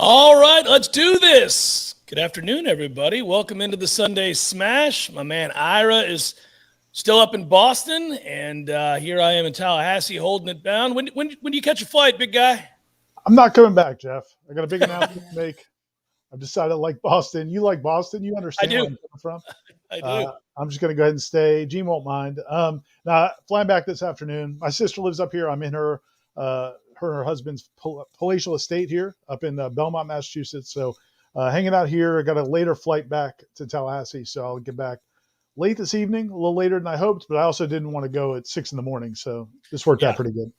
All right, let's do this. Good afternoon, everybody. Welcome into the Sunday Smash. My man Ira is still up in Boston, and here I am in Tallahassee holding it down. When do you catch a flight, big guy? I'm not coming back, Jeff. I got a big announcement to make. I've decided I like Boston. You like Boston. You understand where I'm coming from. I do. I'm just going to go ahead and stay. Gene won't mind. Now, flying back this afternoon. My sister lives up here. I'm in her husband's palatial estate here up in Belmont, Massachusetts. So hanging out here. I got a later flight back to Tallahassee, so I'll get back late this evening, a little later than I hoped, but I also didn't want to go at 6 a.m. So this worked out pretty good.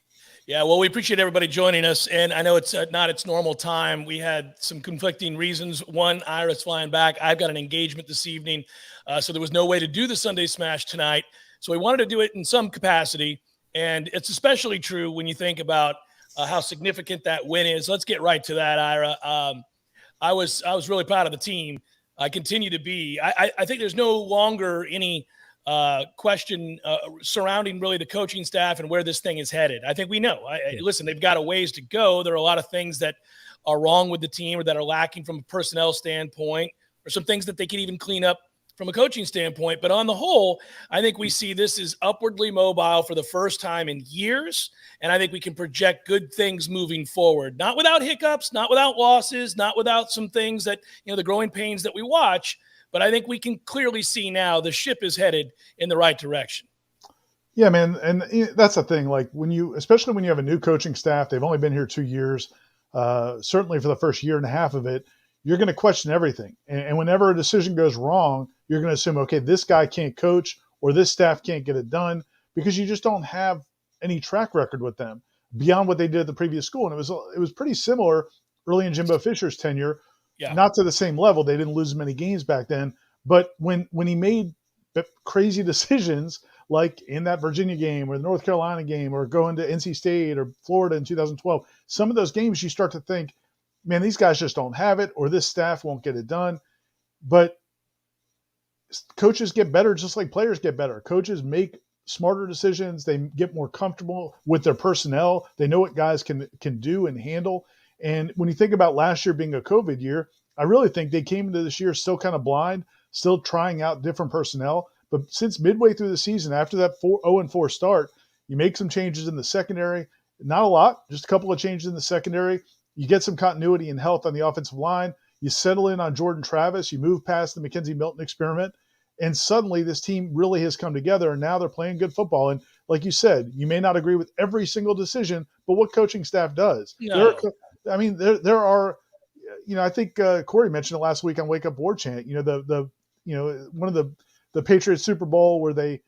Yeah, well, we appreciate everybody joining us, and I know it's not its normal time. We had some conflicting reasons. One, Ira's flying back. I've got an engagement this evening, so there was no way to do the Sunday Smash tonight. So we wanted to do it in some capacity, and it's especially true when you think about how significant that win is. Let's get right to that, Ira. I was really proud of the team. I continue to be. I think there's no longer any question surrounding really the coaching staff and where this thing is headed. I think we know. Listen, they've got a ways to go. There are a lot of things that are wrong with the team or that are lacking from a personnel standpoint, or some things that they can even clean up from a coaching standpoint. But on the whole, I think we see this as upwardly mobile for the first time in years. And I think we can project good things moving forward, not without hiccups, not without losses, not without some things that, the growing pains that we watch. But I think we can clearly see now the ship is headed in the right direction. Yeah, man. And that's the thing. Like especially when you have a new coaching staff, they've only been here 2 years. Certainly for the first year and a half of it, you're going to question everything. And whenever a decision goes wrong, you're going to assume, okay, this guy can't coach or this staff can't get it done, because you just don't have any track record with them beyond what they did at the previous school. And it was pretty similar early in Jimbo Fisher's tenure. Yeah. Not to the same level. They didn't lose many games back then. But when he made crazy decisions, like in that Virginia game or the North Carolina game or going to NC State or Florida in 2012, some of those games you start to think, man, these guys just don't have it, or this staff won't get it done. But coaches get better just like players get better. Coaches make smarter decisions. They get more comfortable with their personnel. They know what guys can do and handle. And when you think about last year being a COVID year, I really think they came into this year still kind of blind, still trying out different personnel. But since midway through the season, after that 0-4 start, you make some changes in the secondary. Not a lot, just a couple of changes in the secondary. You get some continuity and health on the offensive line. You settle in on Jordan Travis. You move past the McKenzie Milton experiment. And suddenly this team really has come together, and now they're playing good football. And like you said, you may not agree with every single decision, but what coaching staff does. No. There are, I think Corey mentioned it last week on Wake Up Warchant. One of the Patriots Super Bowl where they,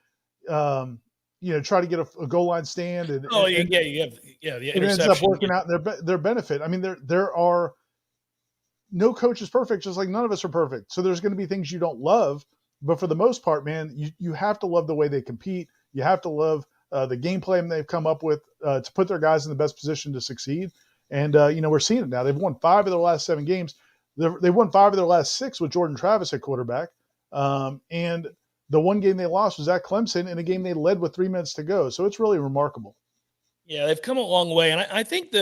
try to get a goal line stand and it ends up working out in their benefit. I mean, there are no coach is perfect, just like none of us are perfect. So there's going to be things you don't love, but for the most part, man, you have to love the way they compete. You have to love the game plan they've come up with to put their guys in the best position to succeed. And, we're seeing it now. They've won 5 of their last 7 games. They've won 5 of their last 6 with Jordan Travis at quarterback. And the one game they lost was at Clemson in a game they led with 3 minutes to go. So it's really remarkable. Yeah, they've come a long way. And I think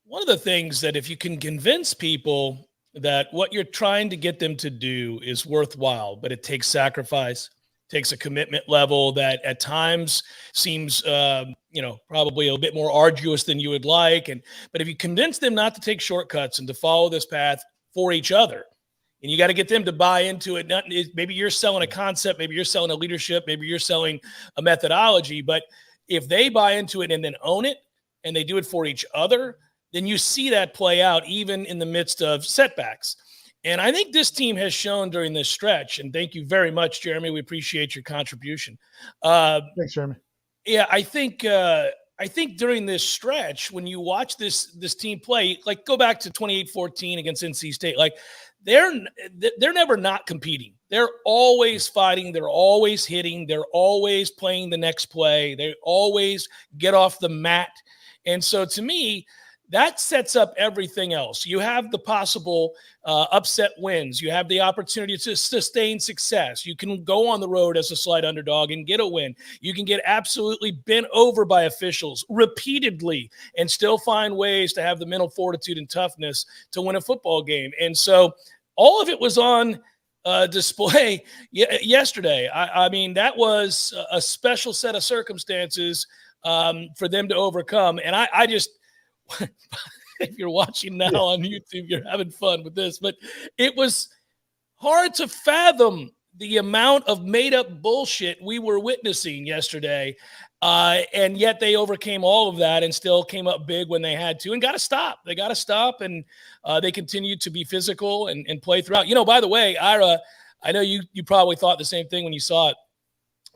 one of the things that if you can convince people that what you're trying to get them to do is worthwhile, but it takes sacrifice, takes a commitment level that at times seems, probably a bit more arduous than you would like. But if you convince them not to take shortcuts and to follow this path for each other, and you got to get them to buy into it. Maybe you're selling a concept, maybe you're selling a leadership, maybe you're selling a methodology. But if they buy into it and then own it, and they do it for each other, then you see that play out even in the midst of setbacks. And I think this team has shown during this stretch, and thank you very much, Jeremy. We appreciate your contribution. Thanks, Jeremy. Yeah, I think during this stretch, when you watch this team play, like go back to 28-14 against NC State, like they're never not competing. They're always fighting. They're always hitting. They're always playing the next play. They always get off the mat. And so to me, that sets up everything else. You have the possible upset wins. You have the opportunity to sustain success. You can go on the road as a slight underdog and get a win. You can get absolutely bent over by officials repeatedly and still find ways to have the mental fortitude and toughness to win a football game. And so all of it was on display yesterday. I mean, that was a special set of circumstances for them to overcome. And I just, if you're watching now on YouTube, you're having fun with this, but it was hard to fathom the amount of made up bullshit we were witnessing yesterday. And yet they overcame all of that and still came up big when they had to and got to stop. They got to stop. And they continued to be physical and play throughout. You know, by the way, Ira, I know you probably thought the same thing when you saw it,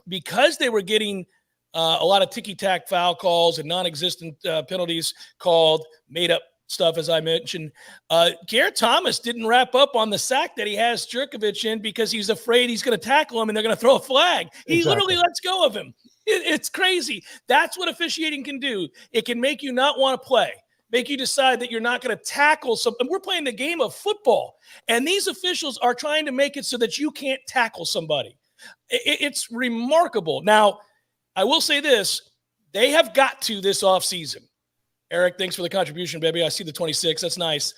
because they were getting a lot of ticky-tack foul calls and non-existent penalties called, made up stuff, as I mentioned. Garrett Thomas didn't wrap up on the sack that he has Jerkovich in because he's afraid he's going to tackle him and they're going to throw a flag. He literally lets go of him. It's crazy. That's what officiating can do. It can make you not want to play, make you decide that you're not going to tackle something. We're playing the game of football, and these officials are trying to make it so that you can't tackle somebody. It's remarkable. Now, I will say this. They have got to this offseason. Eric, thanks for the contribution, baby. I see the 26. That's nice.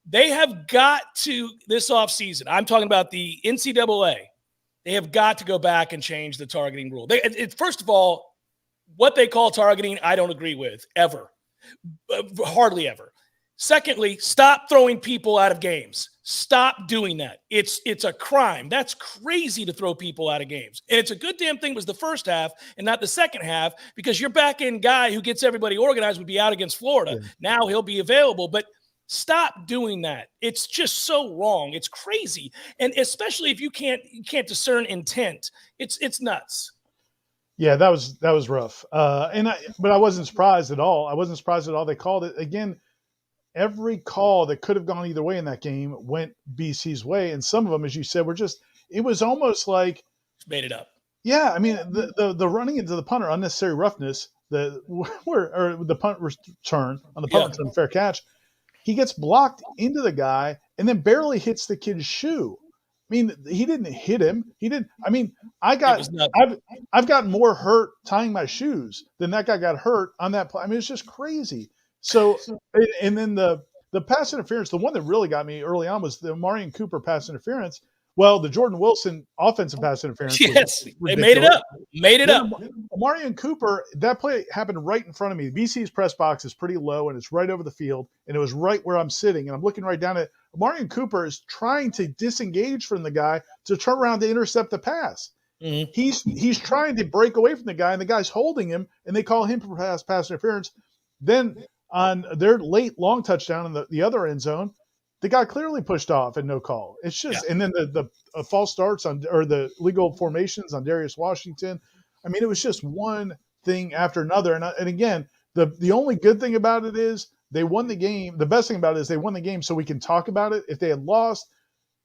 They have got to this offseason. I'm talking about the NCAA. They have got to go back and change the targeting rule. First of all, what they call targeting, I don't agree with, ever. Hardly ever. Secondly, stop throwing people out of games. Stop doing that. It's a crime. That's crazy to throw people out of games. And it's a good damn thing it was the first half and not the second half, because your back-end guy who gets everybody organized would be out against Florida. Yeah. Now he'll be available, but stop doing that. It's just so wrong. It's crazy. And especially if you can't discern intent. It's nuts. Yeah, that was rough. But I wasn't surprised at all. They called it again. Every call that could have gone either way in that game went BC's way. And some of them, as you said, it was almost like made it up. Yeah. I mean, the running into the punter, unnecessary roughness, the punt return on the punt return, fair catch. He gets blocked into the guy and then barely hits the kid's shoe. I mean, he didn't hit him. He didn't. I mean, I've gotten more hurt tying my shoes than that guy got hurt on that play. I mean, it's just crazy. So, and then the pass interference, the one that really got me early on was the Marion Cooper pass interference. Well, the Jordan Wilson offensive pass interference. Yes, they made it up. Marion Cooper, that play happened right in front of me. BC's press box is pretty low, and it's right over the field, and it was right where I'm sitting, and I'm looking right down at it. Marion Cooper is trying to disengage from the guy to turn around to intercept the pass. Mm-hmm. He's trying to break away from the guy, and the guy's holding him, and they call him for pass interference. Then on their late long touchdown in the other end zone, the guy clearly pushed off and no call. It's just, and then the false starts or the legal formations on Darius Washington. I mean, it was just one thing after another. And again, the only good thing about it is they won the game. The best thing about it is they won the game so we can talk about it. If they had lost,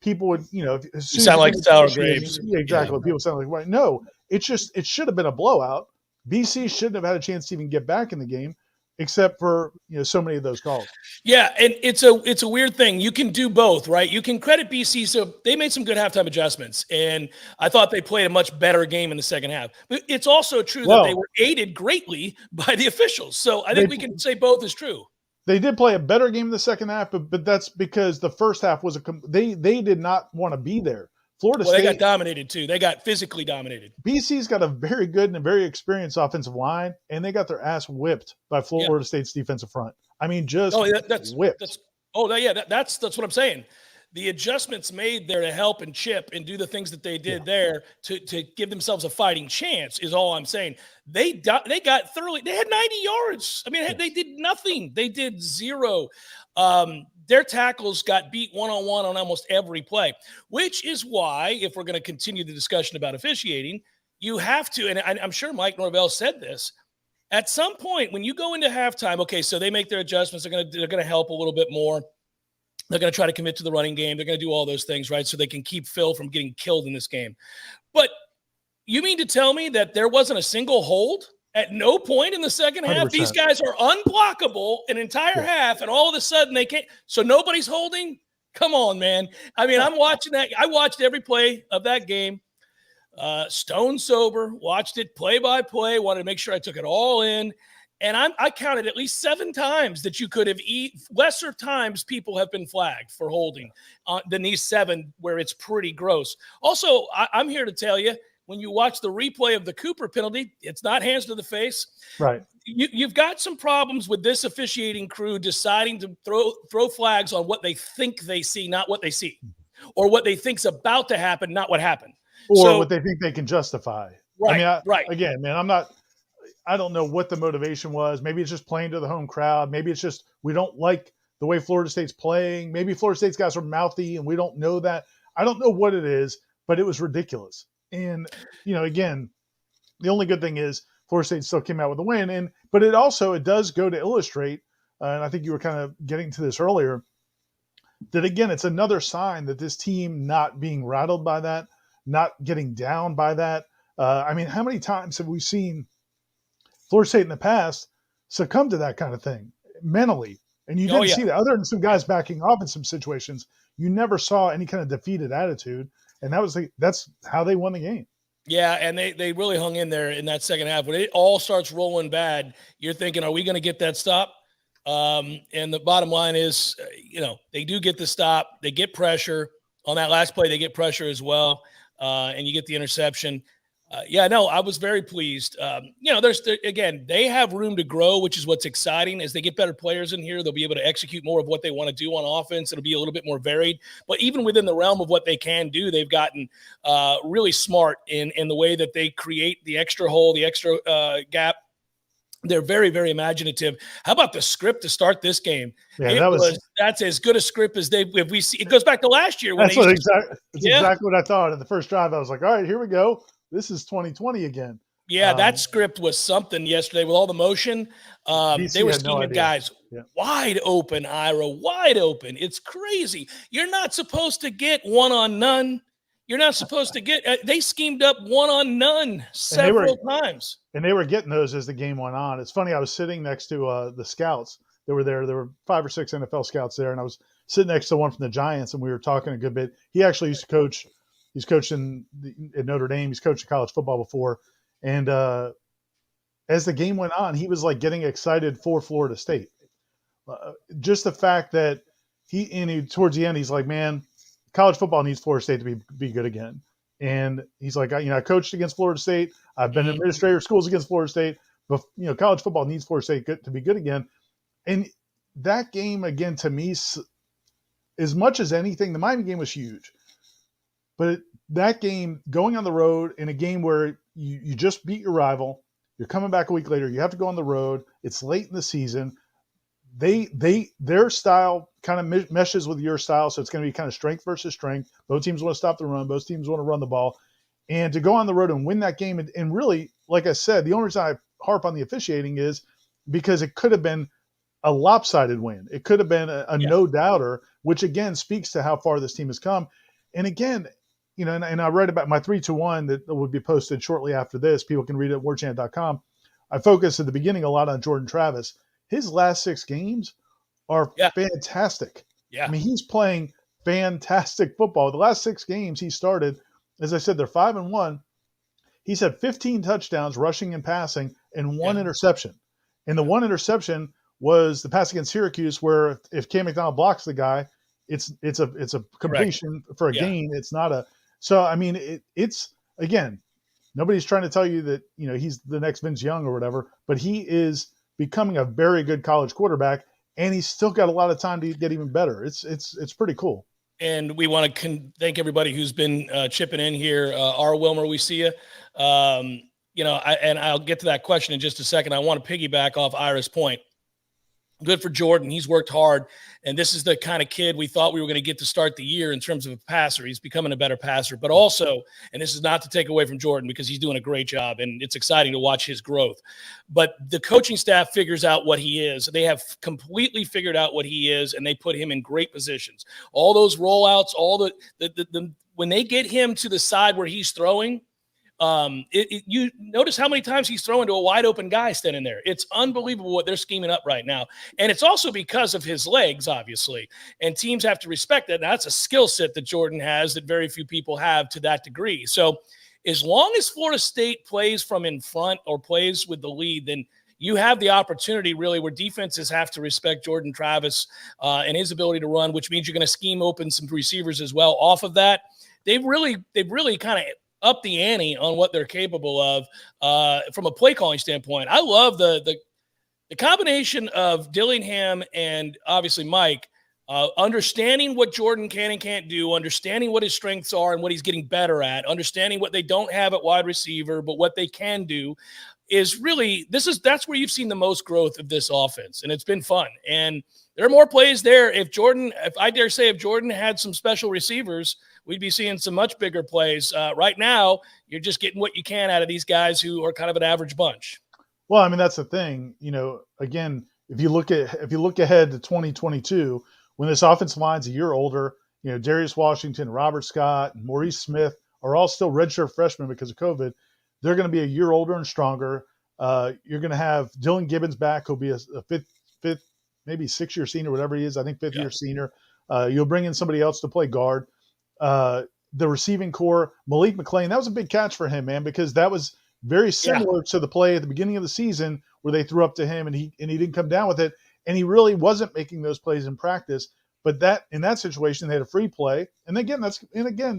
people would, you sound like sour grapes. Yeah, exactly. Yeah. People sound like, right. No, it should have been a blowout. BC shouldn't have had a chance to even get back in the game, except for so many of those calls. Yeah, and it's a weird thing. You can do both, right? You can credit BC, so they made some good halftime adjustments, and I thought they played a much better game in the second half. But it's also true that they were aided greatly by the officials. So I think we can say both is true. They did play a better game in the second half, but that's because the first half was they did not want to be there. Florida State, they got dominated too. They got physically dominated. BC's got a very good and a very experienced offensive line, and they got their ass whipped by Florida State's defensive front. I mean, just whipped. That's what I'm saying. The adjustments made there to help and chip and do the things that they did there to give themselves a fighting chance is all I'm saying. They got thoroughly. They had 90 yards. I mean, they did nothing. They did zero. Their tackles got beat one-on-one on almost every play, which is why, if we're going to continue the discussion about officiating, you have to, and I'm sure Mike Norvell said this, at some point when you go into halftime, okay, so they make their adjustments, they're going to help a little bit more. They're going to try to commit to the running game. They're going to do all those things, right, so they can keep Phil from getting killed in this game. But you mean to tell me that there wasn't a single hold At no point in the second half, 100%. these guys are unblockable an entire half, and all of a sudden they can't. So nobody's holding? Come on, man. I mean, I'm watching that. I watched every play of that game. Stone sober, watched it play by play, wanted to make sure I took it all in. And I counted at least 7 times that you could have lesser times people have been flagged for holding than these 7 where it's pretty gross. Also, I'm here to tell you, when you watch the replay of the Cooper penalty, it's not hands to the face. Right. You've got some problems with this officiating crew deciding to throw flags on what they think they see, not what they see, or what they think's about to happen, not what happened. Or what they think they can justify. Right, I mean, right. Again, man, I don't know what the motivation was. Maybe it's just playing to the home crowd. Maybe it's just we don't like the way Florida State's playing. Maybe Florida State's guys are mouthy and we don't know that. I don't know what it is, but it was ridiculous. And, again, the only good thing is Florida State still came out with a win. But it does go to illustrate, and I think you were kind of getting to this earlier, that, again, it's another sign that this team not being rattled by that, not getting down by that. I mean, how many times have we seen Florida State in the past succumb to that kind of thing mentally? And you didn't see that. Other than some guys backing off in some situations, you never saw any kind of defeated attitude. And that's how they won the game. Yeah, and they really hung in there in that second half. When it all starts rolling bad, you're thinking, are we going to get that stop? And the bottom line is, they do get the stop. They get pressure. On that last play, they get pressure as well. And you get the interception. I was very pleased. Again, they have room to grow, which is what's exciting. As they get better players in here, they'll be able to execute more of what they want to do on offense. It'll be a little bit more varied. But even within the realm of what they can do, they've gotten really smart in the way that they create the extra hole, the extra gap. They're very, very imaginative. How about the script to start this game? Yeah, that's as good a script as we see. It goes back to last year. That's exactly what I thought. In the first drive, I was like, all right, here we go. This is 2020 again. Yeah, that script was something yesterday with all the motion. They were scheming guys wide open, Ira, wide open. It's crazy. You're not supposed to get one on none. You're not supposed to get they schemed up one on none several times. And they were getting those as the game went on. It's funny, I was sitting next to the scouts that were there. There were 5 or 6 NFL scouts there, and I was sitting next to one from the Giants, and we were talking a good bit. He actually used to coach. He's coached in Notre Dame. He's coached college football before. And as the game went on, he was like getting excited for Florida State. Just the fact that towards the end, he's like, man, college football needs Florida State to be good again. And he's like, I coached against Florida State. I've been in administrator schools against Florida State. But, college football needs Florida State to be good again. And that game, again, to me, as much as anything, the Miami game was huge. But that game, going on the road in a game where you just beat your rival, you're coming back a week later, you have to go on the road, it's late in the season, their style kind of meshes with your style, so it's going to be kind of strength versus strength. Both teams want to stop the run. Both teams want to run the ball. And to go on the road and win that game, and really, like I said, the only reason I harp on the officiating is because it could have been a lopsided win. It could have been a no-doubter, which, again, speaks to how far this team has come. And, again, and I read about my 3-2-1 that would be posted shortly after this. People can read it at warchant.com. I focused at the beginning a lot on Jordan Travis. His last 6 games are fantastic. Yeah. I mean, he's playing fantastic football. The last 6 games he started, as I said, they're 5-1. He's had 15 touchdowns rushing and passing and 1 interception. And the 1 interception was the pass against Syracuse, where if Cam McDonald blocks the guy, it's a completion for a gain. It's not a – so, I mean, it's – again, nobody's trying to tell you that, he's the next Vince Young or whatever, but he is becoming a very good college quarterback, and he's still got a lot of time to get even better. It's pretty cool. And we want to thank everybody who's been chipping in here. R. Wilmer, we see you. And I'll get to that question in just a second. I want to piggyback off Ira's point. Good for Jordan. He's worked hard. And this is the kind of kid we thought we were going to get to start the year in terms of a passer. He's becoming a better passer. But also, and this is not to take away from Jordan because he's doing a great job, and it's exciting to watch his growth. But the coaching staff figures out what he is. They have completely figured out what he is, and they put him in great positions. All those rollouts, all the when they get him to the side where he's throwing, You notice how many times he's throwing to a wide open guy standing there. It's unbelievable what they're scheming up right now. And it's also because of his legs, obviously. And teams have to respect that. Now, that's a skill set that Jordan has that very few people have to that degree. So as long as Florida State plays from in front or plays with the lead, then you have the opportunity really where defenses have to respect Jordan Travis and his ability to run, which means you're going to scheme open some receivers as well off of that. They've really kind of upped the ante on what they're capable of from a play calling standpoint. I love the combination of Dillingham and obviously Mike understanding what Jordan can and can't do, understanding what his strengths are and what he's getting better at, understanding what they don't have at wide receiver, but what they can do is really that's where you've seen the most growth of this offense, and it's been fun. And there are more plays there. If I dare say, if Jordan had some special receivers, we'd be seeing some much bigger plays. Right now, you're just getting what you can out of these guys who are kind of an average bunch. Well, I mean, that's the thing. Again, if you look ahead to 2022, when this offensive line's a year older, Darius Washington, Robert Scott, and Maurice Smith are all still redshirt freshmen because of COVID. They're going to be a year older and stronger. You're going to have Dylan Gibbons back, who'll be a fifth, maybe 6-year senior, whatever he is. I think fifth-year senior. You'll bring in somebody else to play guard. The receiving core, Malik McClain, that was a big catch for him, man, because that was very similar to the play at the beginning of the season where they threw up to him and he didn't come down with it. And he really wasn't making those plays in practice. But in that situation, they had a free play. And again,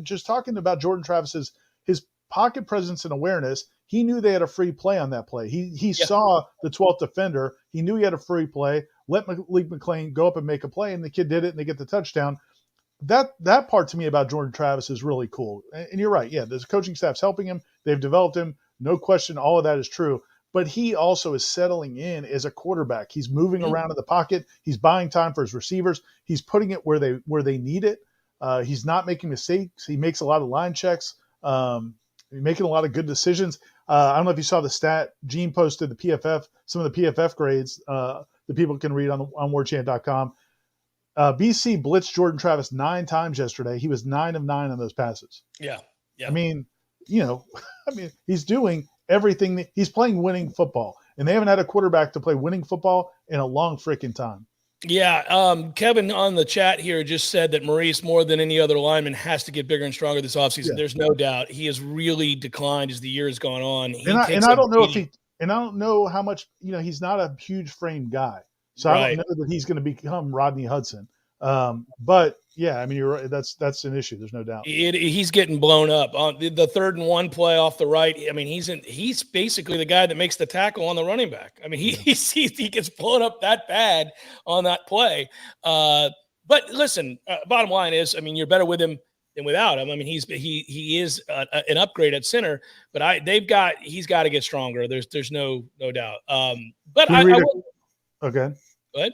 just talking about Jordan Travis's his pocket presence and awareness, he knew they had a free play on that play. He saw the 12th defender. He knew he had a free play. Let Malik McClain go up and make a play, and the kid did it, and they get the touchdown. That part to me about Jordan Travis is really cool. And you're right. Yeah, the coaching staff's helping him. They've developed him. No question, all of that is true. But he also is settling in as a quarterback. He's moving around in the pocket. He's buying time for his receivers. He's putting it where they need it. He's not making mistakes. He makes a lot of line checks. He's making a lot of good decisions. I don't know if you saw the stat. Gene posted the PFF, some of the PFF grades that people can read on warchant.com. BC blitzed Jordan Travis 9 times yesterday. He was 9 of 9 on those passes. Yeah. I mean, he's doing everything. He's playing winning football, and they haven't had a quarterback to play winning football in a long freaking time. Yeah. Kevin on the chat here just said that Maurice, more than any other lineman, has to get bigger and stronger this offseason. Yeah. There's no doubt. He has really declined as the year has gone on. I don't know how much, he's not a huge frame guy. So right. I don't know that he's going to become Rodney Hudson. But yeah, I mean, you're right. That's an issue. There's no doubt. He's getting blown up on the 3rd and 1 play off the right. I mean, he's basically the guy that makes the tackle on the running back. I mean, he gets blown up that bad on that play. But listen, bottom line is, I mean, you're better with him than without him. I mean, he is an upgrade at center, but he's got to get stronger. There's no doubt. But okay. Go ahead.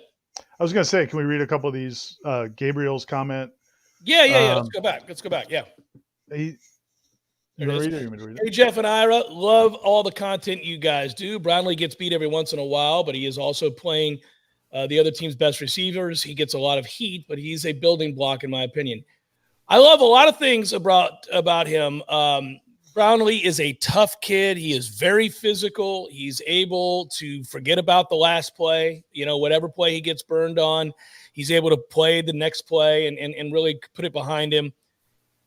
I was going to say, can we read a couple of these? Gabriel's comment. Yeah. Let's go back. Yeah. You want to read it or you want me to read it? Hey, Jeff and Ira, love all the content you guys do. Brownlee gets beat every once in a while, but he is also playing the other team's best receivers. He gets a lot of heat, but he's a building block, in my opinion. I love a lot of things about him. Brownlee is a tough kid. He is very physical. He's able to forget about the last play. Whatever play he gets burned on, he's able to play the next play and really put it behind him.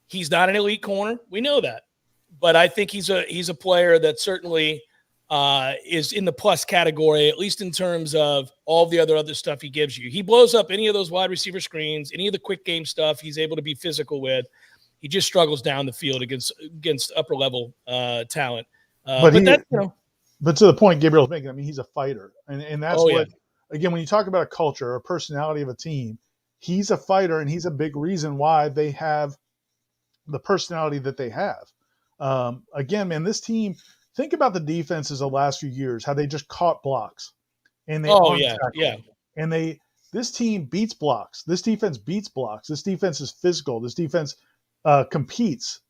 He's not an elite corner. We know that. But I think he's a player that certainly is in the plus category, at least in terms of all the other stuff he gives you. He blows up any of those wide receiver screens, any of the quick game stuff he's able to be physical with. He just struggles down the field against upper level talent. But to the point Gabriel's making, I mean, he's a fighter, and that's again, when you talk about a culture or personality of a team, he's a fighter, and he's a big reason why they have the personality that they have. Again, man, this team. Think about the defenses of the last few years, how they just caught blocks, and they and this team beats blocks. This defense beats blocks. This defense is physical. This defense competes.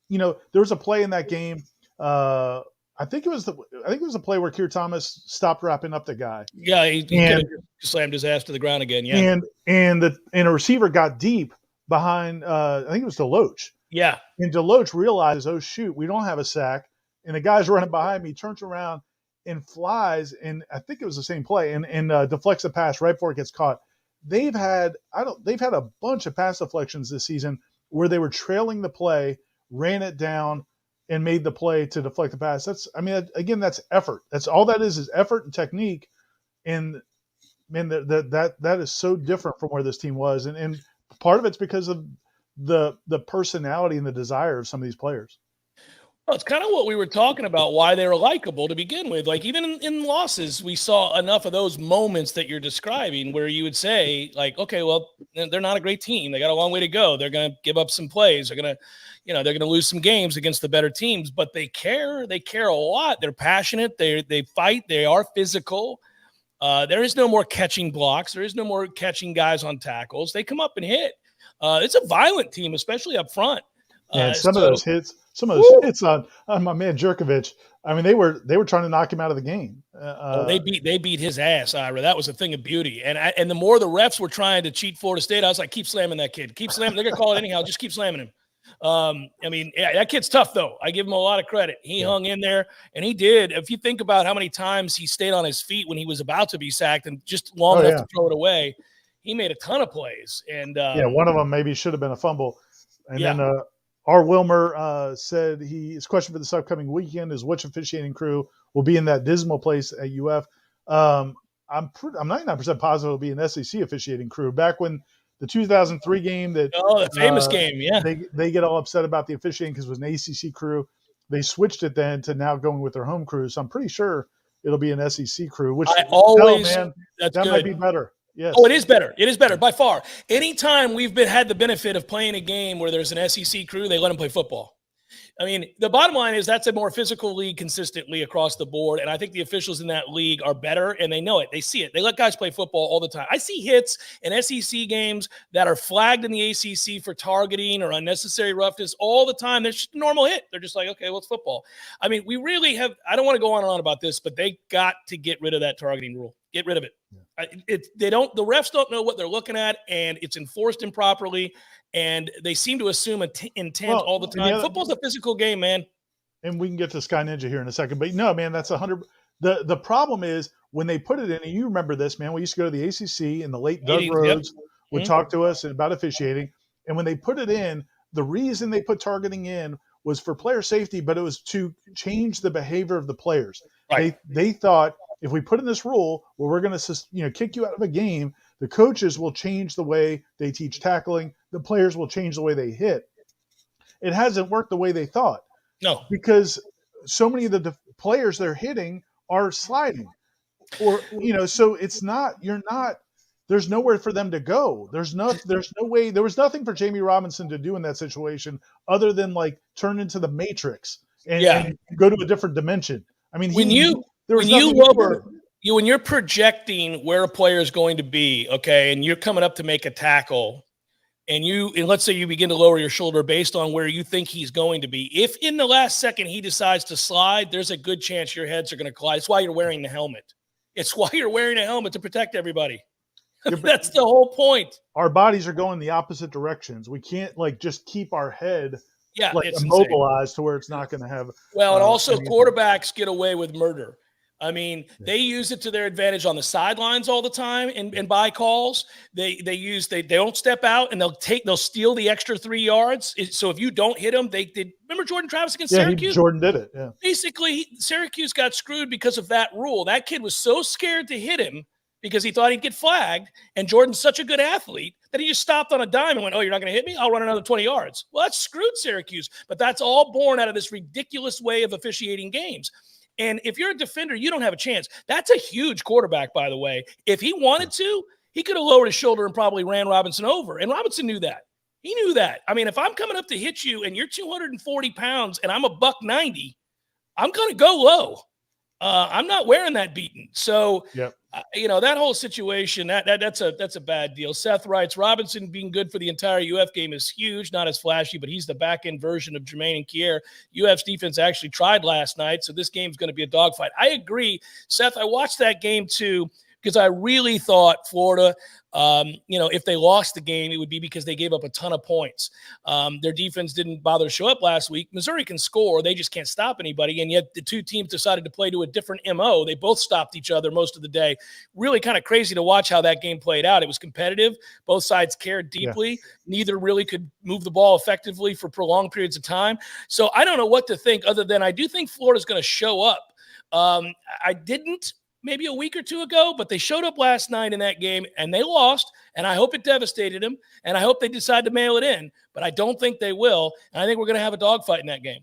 There was a play in that game. I think it was a play where Keir Thomas stopped wrapping up the guy. Yeah, he slammed his ass to the ground again. Yeah, and a receiver got deep behind. I think it was Deloach, Yeah. And Deloach realizes, oh, shoot, we don't have a sack. And the guy's running behind me, turns around and flies. And I think it was the same play and deflects the pass right before it gets caught. They've had a bunch of pass deflections this season where they were trailing the play, ran it down, and made the play to deflect the pass. That's effort. That's all that is effort and technique. And man, that is so different from where this team was. And part of it's because of the personality and the desire of some of these players. Well, it's kind of what we were talking about, why they were likable to begin with. Like, even in losses, we saw enough of those moments that you're describing where you would say, like, okay, well, they're not a great team. They got a long way to go. They're going to give up some plays. They're going to lose some games against the better teams, but they care. They care a lot. They're passionate. They fight. They are physical. There is no more catching blocks. There is no more catching guys on tackles. They come up and hit. It's a violent team, especially up front. And some of those hits on my man Jerkovich. I mean, they were trying to knock him out of the game. They beat his ass, Ira. That was a thing of beauty. And the more the refs were trying to cheat Florida State, I was like, keep slamming that kid. Keep slamming. They're gonna call it anyhow. Just keep slamming him. That kid's tough though. I give him a lot of credit. He hung in there, and he did. If you think about how many times he stayed on his feet when he was about to be sacked and just long enough to throw it away, he made a ton of plays. And one of them maybe should have been a fumble. And then R. Wilmer said his question for this upcoming weekend is which officiating crew will be in that dismal place at UF. I'm 99% positive it'll be an SEC officiating crew. Back when the 2003 game the famous game, they get all upset about the officiating because it was an ACC crew. They switched it then to now going with their home crew. So I'm pretty sure it'll be an SEC crew, which that might be better. Yes. Oh, it is better. It is better by far. Anytime we've had the benefit of playing a game where there's an SEC crew, they let them play football. I mean, the bottom line is that's a more physical league consistently across the board, and I think the officials in that league are better, and they know it. They see it. They let guys play football all the time. I see hits in SEC games that are flagged in the ACC for targeting or unnecessary roughness all the time. They're just a normal hit. They're just like, okay, well, it's football. I mean, we really have – I don't want to go on and on about this, but they got to get rid of that targeting rule. Get rid of it. The refs don't know what they're looking at, and it's enforced improperly, and they seem to assume intent all the time. Football's a physical game, man. And we can get to Sky Ninja here in a second, but no, man, that's 100. The problem is when they put it in, and you remember this, man. We used to go to the ACC, and the late Doug Rhodes would talk to us about officiating, and when they put it in, the reason they put targeting in was for player safety, but it was to change the behavior of the players. Right. They thought, if we put in this rule where we're going to, kick you out of a game, the coaches will change the way they teach tackling. The players will change the way they hit. It hasn't worked the way they thought. No, because so many of the players they're hitting are sliding, or so it's not. There's nowhere for them to go. There's no way. There was nothing for Jamie Robinson to do in that situation other than like turn into the Matrix and go to a different dimension. I mean, when you're projecting where a player is going to be, okay, and you're coming up to make a tackle, and let's say you begin to lower your shoulder based on where you think he's going to be. If in the last second he decides to slide, there's a good chance your heads are going to collide. It's why you're wearing the helmet. It's why you're wearing a helmet, to protect everybody. That's the whole point. Our bodies are going the opposite directions. We can't just keep our head it's immobilized to where it's not going to have. Well, and also quarterbacks get away with murder. I mean, they use it to their advantage on the sidelines all the time and by calls. They don't step out, and they'll steal the extra 3 yards. So if you don't hit them, they did. Remember Jordan Travis against Syracuse? Jordan did it. Yeah. Basically, Syracuse got screwed because of that rule. That kid was so scared to hit him because he thought he'd get flagged, and Jordan's such a good athlete that he just stopped on a dime and went, "Oh, you're not going to hit me? I'll run another 20 yards." Well, that screwed Syracuse, but that's all born out of this ridiculous way of officiating games. And if you're a defender, you don't have a chance. That's a huge quarterback, by the way. If he wanted to, he could have lowered his shoulder and probably ran Robinson over. And Robinson knew that. He knew that. I mean, if I'm coming up to hit you and you're 240 pounds and I'm a $190, I'm going to go low. I'm not wearing that beating. So, that whole situation, that's a bad deal. Seth writes, Robinson being good for the entire UF game is huge, not as flashy, but he's the back-end version of Jermaine and Kier. UF's defense actually tried last night, so this game's going to be a dogfight. I agree. Seth, I watched that game too. because I really thought Florida, if they lost the game, it would be because they gave up a ton of points. Their defense didn't bother to show up last week. Missouri can score. They just can't stop anybody. And yet the two teams decided to play to a different MO. They both stopped each other most of the day. Really kind of crazy to watch how that game played out. It was competitive. Both sides cared deeply. Yeah. Neither really could move the ball effectively for prolonged periods of time. So I don't know what to think other than I do think Florida's going to show up. I didn't maybe a week or two ago, but they showed up last night in that game and they lost. And I hope it devastated them. And I hope they decide to mail it in, but I don't think they will. And I think we're going to have a dogfight in that game.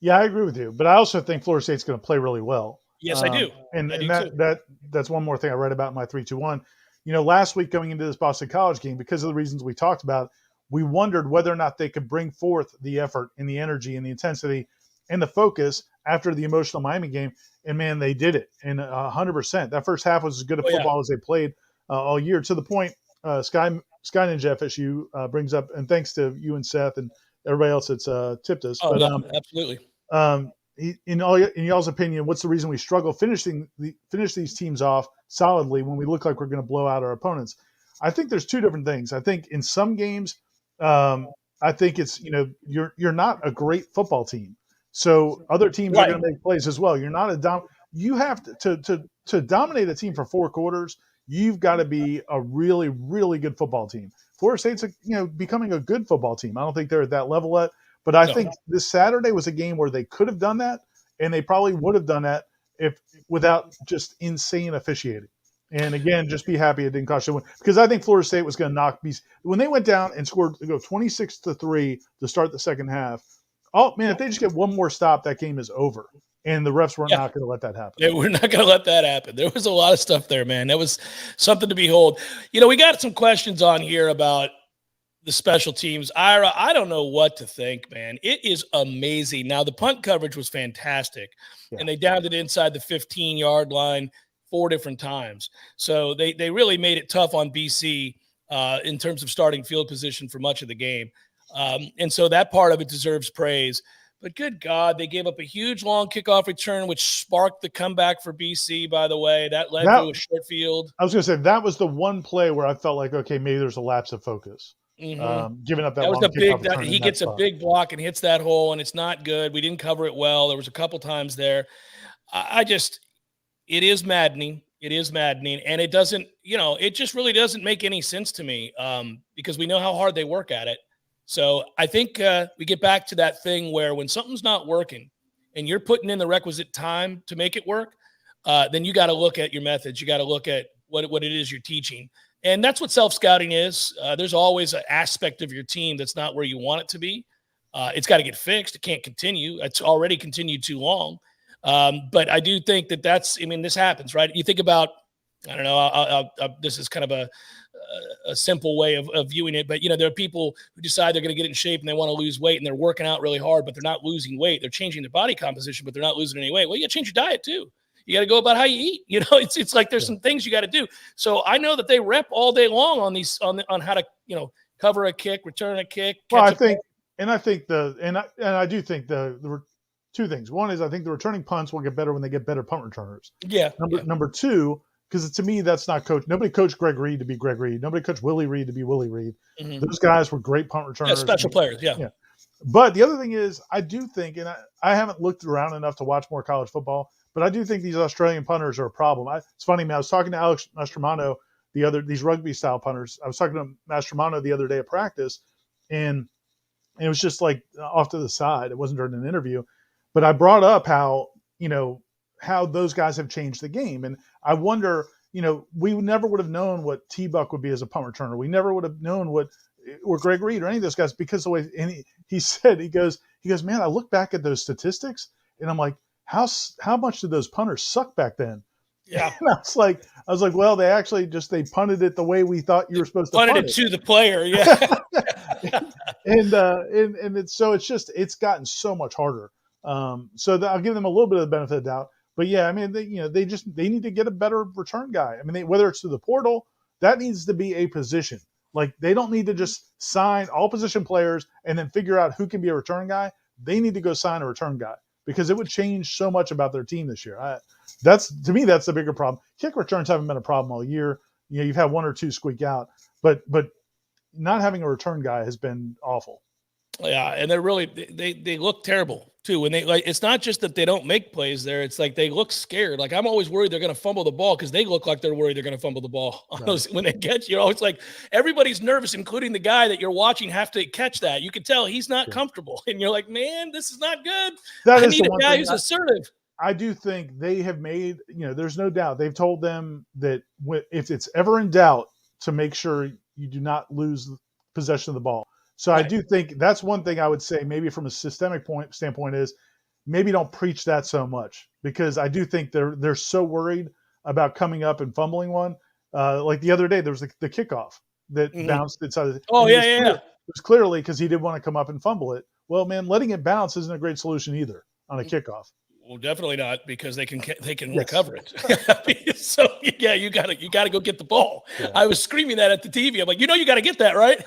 Yeah, I agree with you, but I also think Florida State's going to play really well. Yes, I do. And that's one more thing I read about in my 3-2-1. Last week going into this Boston College game, because of the reasons we talked about, we wondered whether or not they could bring forth the effort and the energy and the intensity and the focus after the emotional Miami game. And, man, they did it. And 100%. That first half was as good a football as they played all year. To the point, Sky Ninja FSU brings up, and thanks to you and Seth and everybody else that's tipped us. Oh, but, absolutely. In y'all's opinion, what's the reason we struggle finish these teams off solidly when we look like we're going to blow out our opponents? I think there's two different things. I think in some games, I think it's you're not a great football team, so other teams are going to make plays as well. You're not you have to dominate a team for 4 quarters. You've got to be a really, really good football team. Florida State's becoming a good football team. I don't think they're at that level yet. But I think this Saturday was a game where they could have done that, and they probably would have done that without just insane officiating. And again, just be happy it didn't cost you one, because I think Florida State was going to knock BC when they went down and scored 26-3 to start the second half. Oh man, if they just get one more stop, that game is over. And the refs were not going to let that happen. Yeah, we're not going to let that happen. There was a lot of stuff there, man. That was something to behold. We got some questions on here about the special teams. Ira, I don't know what to think, man. It is amazing. Now, the punt coverage was fantastic, and they downed it inside the 15-yard line 4 different times. So they really made it tough on BC in terms of starting field position for much of the game. And so that part of it deserves praise. But good God, they gave up a huge long kickoff return, which sparked the comeback for BC, by the way. That led to a short field. I was going to say, that was the one play where I felt like, okay, maybe there's a lapse of focus. Giving up that was he gets a big block and hits that hole, and it's not good. We didn't cover it well. There was a couple times there. It is maddening. It is maddening, and it doesn't, it just really doesn't make any sense to me because we know how hard they work at it. So I think we get back to that thing where when something's not working and you're putting in the requisite time to make it work, then you got to look at your methods. You got to look at what it is you're teaching. And that's what self-scouting is. There's always an aspect of your team that's not where you want it to be. It's got to get fixed. It can't continue. It's already continued too long. But I do think this happens, right? You think about, I don't know, this is kind of a simple way of viewing it, but there are people who decide they're going to get in shape and they want to lose weight and they're working out really hard, but they're not losing weight. They're changing their body composition, but they're not losing any weight. Well, you got to change your diet too. You got to go about how you eat. It's like there's some things you got to do. So I know that they rep all day long on these on how to cover a kick, return a kick. Well, I do think there were 2 things. One is I think the returning punts will get better when they get better punt returners. Yeah. Number 2, because to me that's not coach. Nobody coached Greg Reed to be Greg Reed. Nobody coached Willie Reed to be Willie Reed. Mm-hmm. Those guys were great punt returners. Yeah, special players. Yeah. But the other thing is I do think, and I haven't looked around enough to watch more college football, but I do think these Australian punters are a problem. It's funny, man. I was talking to Alex Mastromano these rugby style punters. I was talking to Mastromano the other day at practice, and it was just like off to the side. It wasn't during an interview, but I brought up how those guys have changed the game, and I wonder, we never would have known what T-Buck would be as a punt returner. We never would have known or Greg Reed or any of those guys because the way. And he said, he goes, man, I look back at those statistics, and I'm like, how much did those punters suck back then? Yeah. And I was like, well, they actually they punted it the way we thought you were supposed to punt it to the player. Yeah. and it's gotten so much harder. So I'll give them a little bit of the benefit of the doubt, but yeah, I mean, they need to get a better return guy. I mean, whether it's through the portal, that needs to be a position. Like they don't need to just sign all position players and then figure out who can be a return guy. They need to go sign a return guy. because it would change so much about their team this year. To me, that's the bigger problem. Kick returns haven't been a problem all year. You've had one or two squeak out, but not having a return guy has been awful. Yeah, and they're really they look terrible too. When it's not just that they don't make plays there; it's like they look scared. Like I'm always worried they're going to fumble the ball because they look like they're worried they're going to fumble the ball. Right. When they catch, you're always like everybody's nervous, including the guy that you're watching have to catch that. You can tell he's not comfortable, and you're like, man, this is not good. I need a guy who's assertive. I do think they have made, there's no doubt. They've told them that if it's ever in doubt, to make sure you do not lose possession of the ball. So right. I do think that's one thing I would say maybe from a systemic standpoint is maybe don't preach that so much, because I do think they're so worried about coming up and fumbling one. Like the other day, there was the kickoff that bounced inside. It was clearly because he didn't want to come up and fumble it. Well, man, letting it bounce isn't a great solution either on a kickoff. Well, definitely not, because they can recover it. So yeah, you gotta go get the ball. Yeah. I was screaming that at the TV. I'm like, you got to get that, right?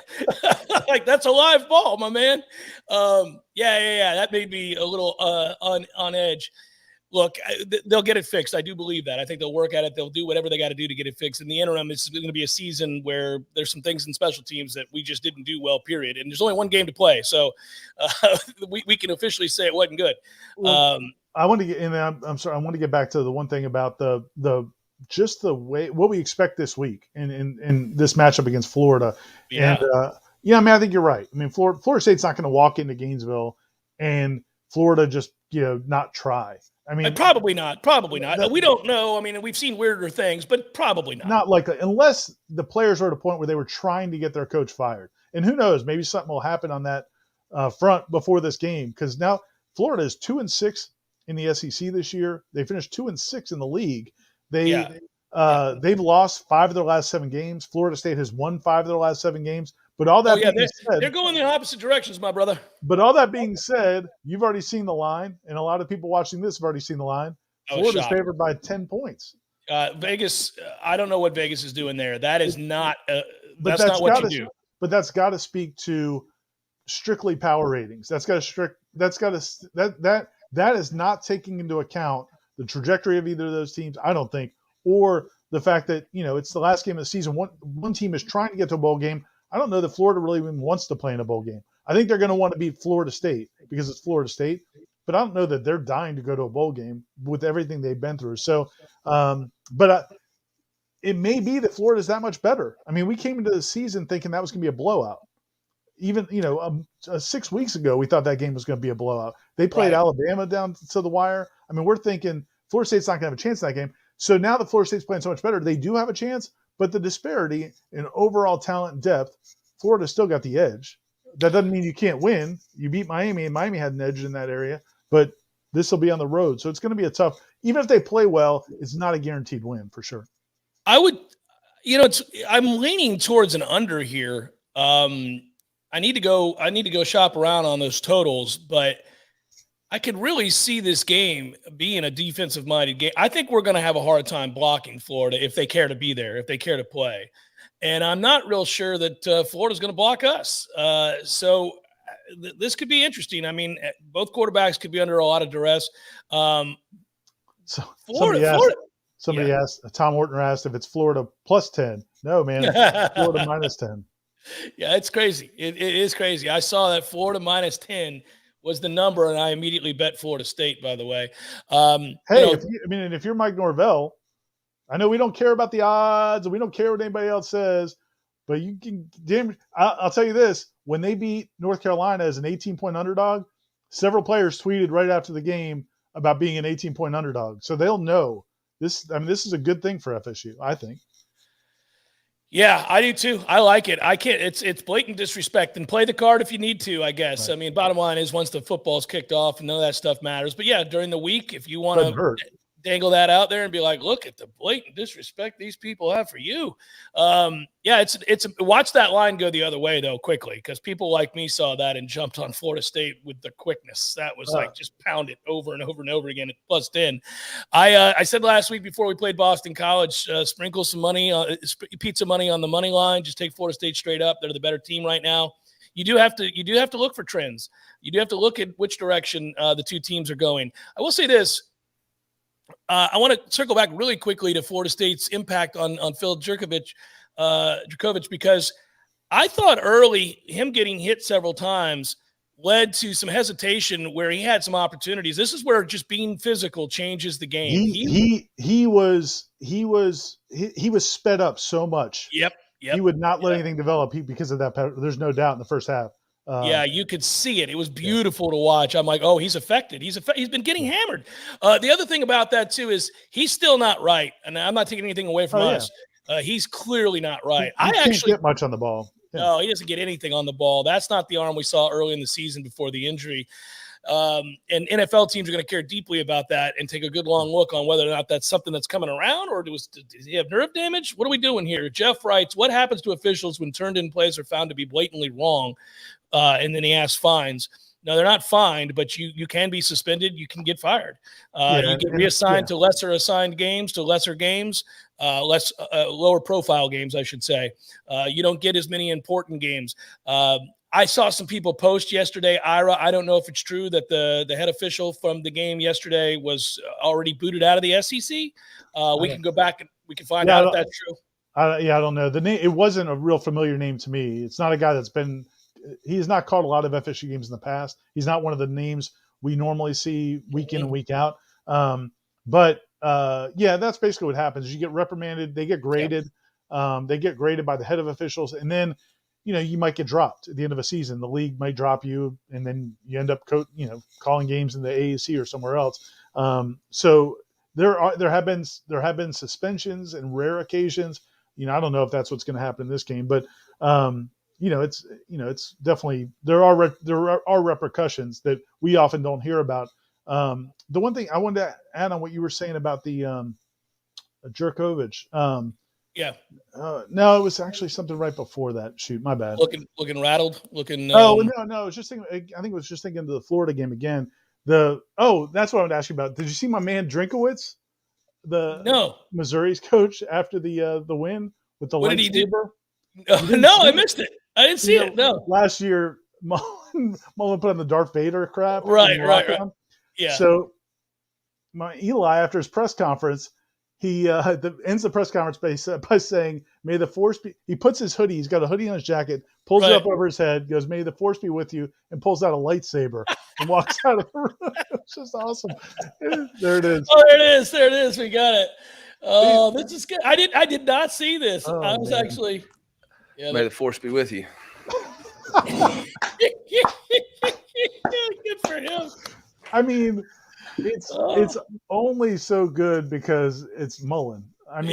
Like that's a live ball, my man. Yeah. That made me a little on edge. Look, they'll get it fixed. I do believe that. I think they'll work at it. They'll do whatever they got to do to get it fixed. In the interim, it's going to be a season where there's some things in special teams that we just didn't do well, period. And there's only one game to play. So we can officially say it wasn't good. I want to get in. I'm sorry. I want to get back to the one thing about the way what we expect this week in this matchup against Florida. Yeah. And I think you're right. I mean, Florida State's not going to walk into Gainesville and Florida just not try. I mean, probably not. We don't know. I mean, we've seen weirder things, but probably not. Not likely, unless the players are at a point where they were trying to get their coach fired. And who knows? Maybe something will happen on that front before this game, because now Florida is 2-6 in the SEC this year. They finished 2-6 in the league. They've lost 5 of their last 7 games. Florida State has won 5 of their last 7 games. But all that being said, they're going in opposite directions, my brother. But all that being said, you've already seen the line, and a lot of people watching this have already seen the line. Florida's favored by 10 points. Vegas, I don't know what Vegas is doing there. That is not that's not what you do. But that's got to speak to strictly power ratings. That is not taking into account the trajectory of either of those teams, I don't think, or the fact that it's the last game of the season. One team is trying to get to a bowl game. I don't know that Florida really even wants to play in a bowl game. I think they're going to want to beat Florida State because it's Florida State, but I don't know that they're dying to go to a bowl game with everything they've been through. So, it may be that Florida's that much better. I mean, we came into the season thinking that was going to be a blowout. Even, 6 weeks ago, we thought that game was going to be a blowout. They played Alabama down to the wire. I mean, we're thinking Florida State's not going to have a chance in that game. So now that Florida State's playing so much better, they do have a chance. But the disparity in overall talent and depth, Florida still got the edge. That doesn't mean you can't win. You beat Miami, and Miami had an edge in that area. But this will be on the road. So it's going to be a tough – even if they play well, it's not a guaranteed win for sure. I would – I'm leaning towards an under here. I need to go shop around on those totals, but I could really see this game being a defensive-minded game. I think we're going to have a hard time blocking Florida if they care to be there, if they care to play. And I'm not real sure that Florida's going to block us. So this could be interesting. I mean, both quarterbacks could be under a lot of duress. Somebody asked, Tom Horton asked if it's Florida plus 10. No, man, it's Florida minus 10. Yeah, it's crazy. It is crazy. I saw that Florida minus 10 was the number, and I immediately bet Florida State, by the way. If you're Mike Norvell, I know we don't care about the odds and we don't care what anybody else says, but you can I'll tell you this. When they beat North Carolina as an 18-point underdog, several players tweeted right after the game about being an 18-point underdog. So they'll know this. I mean, this is a good thing for FSU, I think. Yeah, I do too. I like it. I can't. It's blatant disrespect. And play the card if you need to, I guess. Right. I mean, bottom line is once the football's kicked off, none of that stuff matters. But yeah, during the week, if you want to dangle that out there and be like, look at the blatant disrespect these people have for you. It's watch that line go the other way though quickly, because people like me saw that and jumped on Florida State with the quickness. That was like just pound it over and over and over again at plus 10. I said last week before we played Boston College, sprinkle some money, pizza money on the money line. Just take Florida State straight up. They're the better team right now. you do have to look for trends. You do have to look at which direction the two teams are going. I will say this. I want to circle back really quickly to Florida State's impact on Phil Jurkovich, because I thought early him getting hit several times led to some hesitation where he had some opportunities. This is where just being physical changes the game. He was sped up so much. Yep. He would not let anything develop because of that. There's no doubt in the first half. You could see it. It was beautiful to watch. I'm like, oh, he's affected. He's been getting hammered. The other thing about that too is he's still not right, and I'm not taking anything away from us. He's clearly not right. He can't get much on the ball. Yeah. No, he doesn't get anything on the ball. That's not the arm we saw early in the season before the injury. And NFL teams are going to care deeply about that and take a good long look on whether or not that's something that's coming around, or does he have nerve damage? What are we doing here? Jeff writes, what happens to officials when turned-in plays are found to be blatantly wrong? And then he asks fines. No, they're not fined, but you can be suspended. You can get fired. You get reassigned to lesser assigned games, to lesser games, lower profile games, I should say. You don't get as many important games. I saw some people post yesterday, Ira. I don't know if it's true that the head official from the game yesterday was already booted out of the SEC. We can go back and we can find out if that's true. I don't know. The name, it wasn't a real familiar name to me. It's not a guy that's been – he has not called a lot of FSU games in the past. He's not one of the names we normally see week in and week out. But that's basically what happens. You get reprimanded. They get graded. They get graded by the head of officials. And then, you might get dropped at the end of a season. The league might drop you, and then you end up calling games in the AAC or somewhere else. So there have been suspensions and rare occasions. I don't know if that's what's going to happen in this game, but it's definitely there are repercussions that we often don't hear about. The one thing I wanted to add on what you were saying about the Jurkovich. No, it was actually something right before that. Shoot, my bad. Looking rattled. Looking. No. I was just thinking. I think it was just thinking of the Florida game again. That's what I wanted to ask you about. Did you see my man Drinkowitz, Missouri's coach, after the win with the lightsaber? What did he do? No, I missed it. I didn't see it. No. Last year, Mullen put on the Darth Vader crap. Right. Yeah. So, Eli, after his press conference, he ends the press conference by saying, "May the force be." He puts his hoodie. He's got a hoodie on his jacket, pulls it up over his head, goes, "May the force be with you," and pulls out a lightsaber and walks out of the room. It's just awesome. There it is. Oh, there it is. We got it. Oh, this is good. I did not see this. I was actually. Yeah, may the force be with you. Good for him. I mean, it's only so good because it's Mullen. I mean,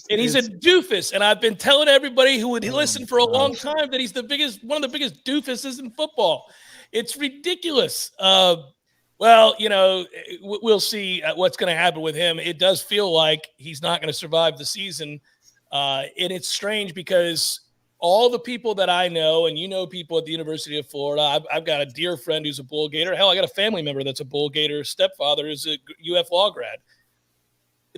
he's a doofus, and I've been telling everybody who would listen for a long time that he's one of the biggest doofuses in football. It's ridiculous. We'll see what's going to happen with him. It does feel like he's not going to survive the season, and it's strange because all the people that I know, and people at the University of Florida, I've got a dear friend who's a Bull Gator. Hell, I got a family member that's a Bull Gator. Stepfather is a UF law grad.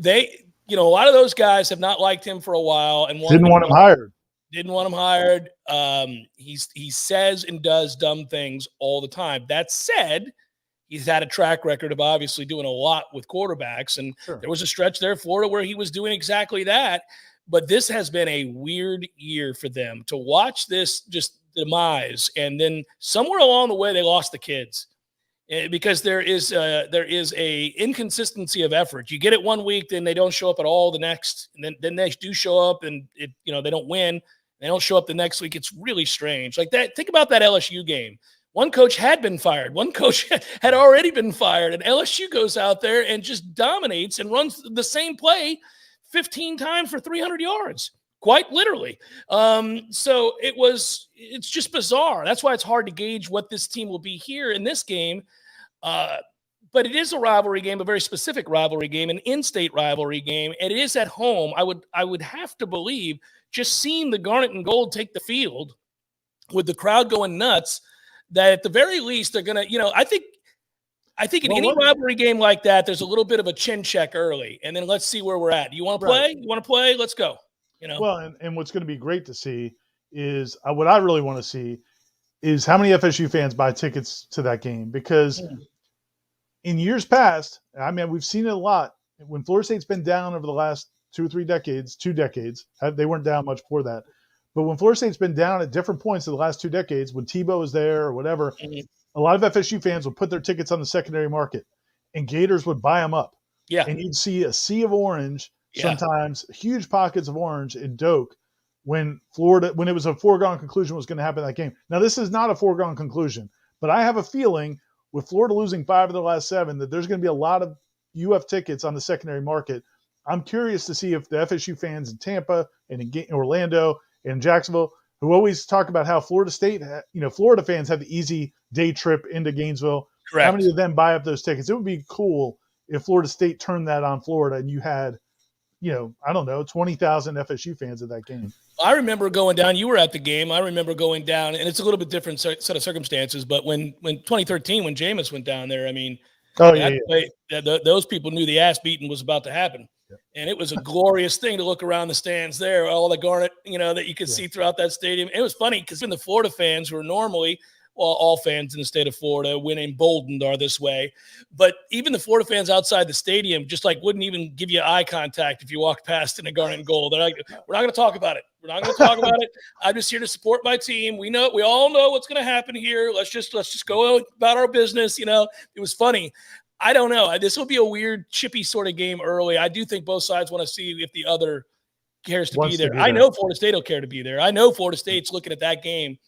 A lot of those guys have not liked him for a while and didn't want him hired. Didn't want him hired. He says and does dumb things all the time. That said, he's had a track record of obviously doing a lot with quarterbacks, and there was a stretch there in Florida where he was doing exactly that. But this has been a weird year for them to watch this just demise. And then somewhere along the way, they lost the kids because there is a inconsistency of effort. You get it one week, then they don't show up at all the next. And then they do show up and they don't win. They don't show up the next week. It's really strange. Like that. Think about that LSU game. One coach had been fired. One coach had already been fired. And LSU goes out there and just dominates and runs the same play 15 times for 300 yards, quite literally. So it's just bizarre. That's why it's hard to gauge what this team will be here in this game. But it is a rivalry game, a very specific rivalry game, an in-state rivalry game, and it is at home. I would have to believe, just seeing the Garnet and Gold take the field with the crowd going nuts, that at the very least they're going to, I think in any rivalry game like that, there's a little bit of a chin check early, and then let's see where we're at. You want to play? You want to play? Let's go. Well, and what's going to be great to see is what I really want to see is how many FSU fans buy tickets to that game, because in years past, I mean, we've seen it a lot. When Florida State's been down over the last 2 decades, they weren't down much before that. But when Florida State's been down at different points in the last 2 decades, when Tebow was there or whatever, a lot of FSU fans would put their tickets on the secondary market, and Gators would buy them up. Yeah. And you'd see a sea of orange, sometimes huge pockets of orange in Doak, when it was a foregone conclusion what was going to happen in that game. Now, this is not a foregone conclusion, but I have a feeling with Florida losing 5 of their last 7 that there's going to be a lot of UF tickets on the secondary market. I'm curious to see if the FSU fans in Tampa and in Orlando and Jacksonville, who always talk about how Florida State, Florida fans have the easy day trip into Gainesville. Correct. How many of them buy up those tickets? It would be cool if Florida State turned that on Florida and you had, 20,000 FSU fans at that game. I remember going down. You were at the game. I remember going down, and it's a little bit different set of circumstances. But when 2013, when Jameis went down there, I mean, those people knew the ass beating was about to happen. Yeah. And it was a glorious thing to look around the stands there, all the garnet, that you could see throughout that stadium. It was funny because the Florida fans were normally, all fans in the state of Florida, when emboldened, are this way. But even the Florida fans outside the stadium just wouldn't even give you eye contact if you walked past in a garnet and gold. They're like, we're not going to talk about it. We're not going to talk about it. I'm just here to support my team. We all know what's going to happen here. Let's just go about our business. It was funny. I don't know. This will be a weird, chippy sort of game early. I do think both sides want to see if the other cares to be there. I know Florida State will care to be there. I know Florida State's looking at that game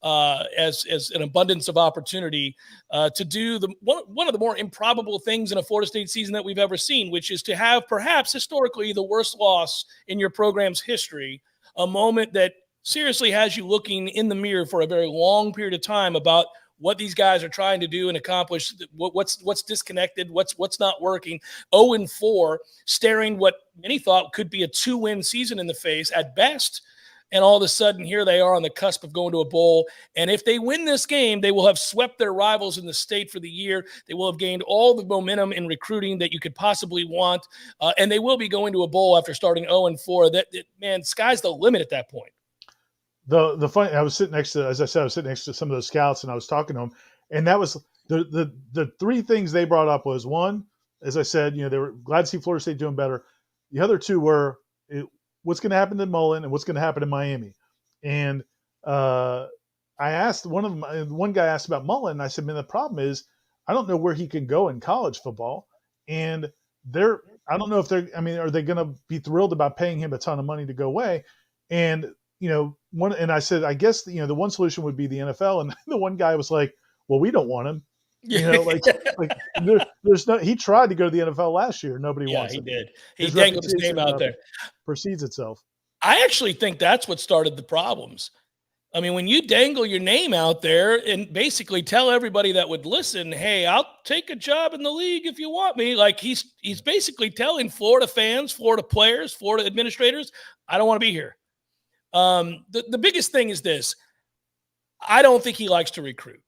as an abundance of opportunity to do one of the more improbable things in a Florida State season that we've ever seen, which is to have perhaps historically the worst loss in your program's history, a moment that seriously has you looking in the mirror for a very long period of time about what these guys are trying to do and accomplish, what's disconnected, what's not working. 0-4, staring what many thought could be a 2-win season in the face at best. And all of a sudden, here they are on the cusp of going to a bowl. And if they win this game, they will have swept their rivals in the state for the year. They will have gained all the momentum in recruiting that you could possibly want. And they will be going to a bowl after starting 0-4. Man, sky's the limit at that point. The funny, I was sitting next to some of those scouts, and I was talking to them, and that was the 3 things they brought up was, one, as I said, they were glad to see Florida State doing better. The other 2 were what's going to happen to Mullen and what's going to happen in Miami. And I asked one guy asked about Mullen, and I said, man, the problem is I don't know where he can go in college football, and I don't know if are they going to be thrilled about paying him a ton of money to go away? And and I said, I guess, the one solution would be the NFL. And the one guy was like, well, we don't want him. There's no, he tried to go to the NFL last year. Nobody wants him. Yeah, he did. He dangled his name out there. Precedes itself. I actually think that's what started the problems. I mean, when you dangle your name out there and basically tell everybody that would listen, hey, I'll take a job in the league if you want me. He's basically telling Florida fans, Florida players, Florida administrators, I don't want to be here. The biggest thing is this. I don't think he likes to recruit.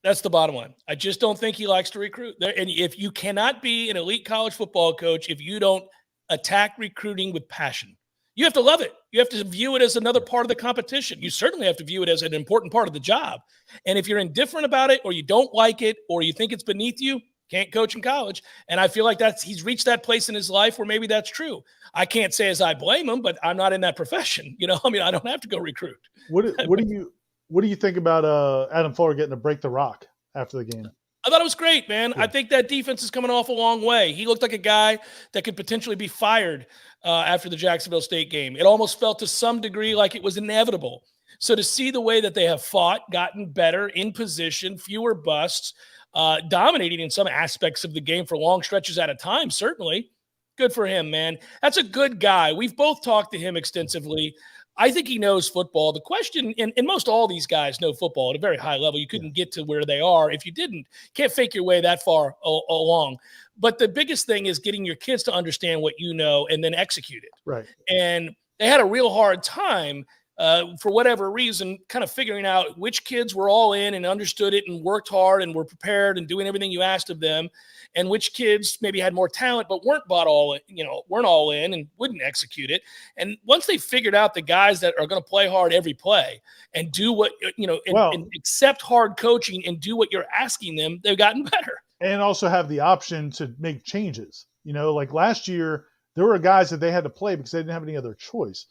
That's the bottom line. I just don't think he likes to recruit. And if you cannot be an elite college football coach if you don't attack recruiting with passion, you have to love it. You have to view it as another part of the competition. You certainly have to view it as an important part of the job. And if you're indifferent about it, or you don't like it, or you think it's beneath you, can't coach in college. And I feel like he's reached that place in his life where maybe that's true. I can't say as I blame him, but I'm not in that profession. I don't have to go recruit. What do you think about Adam Fuller getting to break the rock after the game? I thought it was great, man. Yeah. I think that defense is coming off a long way. He looked like a guy that could potentially be fired after the Jacksonville State game. It almost felt to some degree like it was inevitable. So to see the way that they have fought, gotten better, in position, fewer busts, dominating in some aspects of the game for long stretches at a time, certainly. Good for him, man. That's a good guy. We've both talked to him extensively. I think he knows football. The question, and most all these guys know football at a very high level. You couldn't get to where they are if you didn't. Can't fake your way that far along. But the biggest thing is getting your kids to understand what you know and then execute it. Right. And they had a real hard time for whatever reason, kind of figuring out which kids were all in and understood it and worked hard and were prepared and doing everything you asked of them, and which kids maybe had more talent but weren't weren't all in and wouldn't execute it. And once they figured out the guys that are going to play hard every play and do what and accept hard coaching and do what you're asking them, they've gotten better. And also have the option to make changes. Like last year, there were guys that they had to play because they didn't have any other choice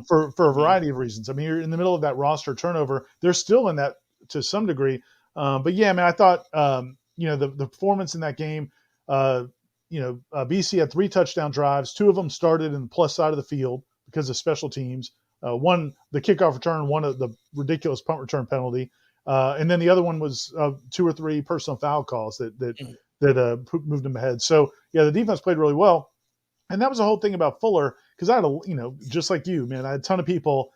for a variety of reasons. I mean, you're in the middle of that roster turnover. They're still in that to some degree. But yeah, man, I thought, the performance in that game, BC had 3 touchdown drives. 2 of them started in the plus side of the field because of special teams. One, the kickoff return, one of the ridiculous punt return penalty. And then the other one was 2 or 3 personal foul calls that moved them ahead. So yeah, the defense played really well. And that was the whole thing about Fuller, because I had just like you, man, I had a ton of people,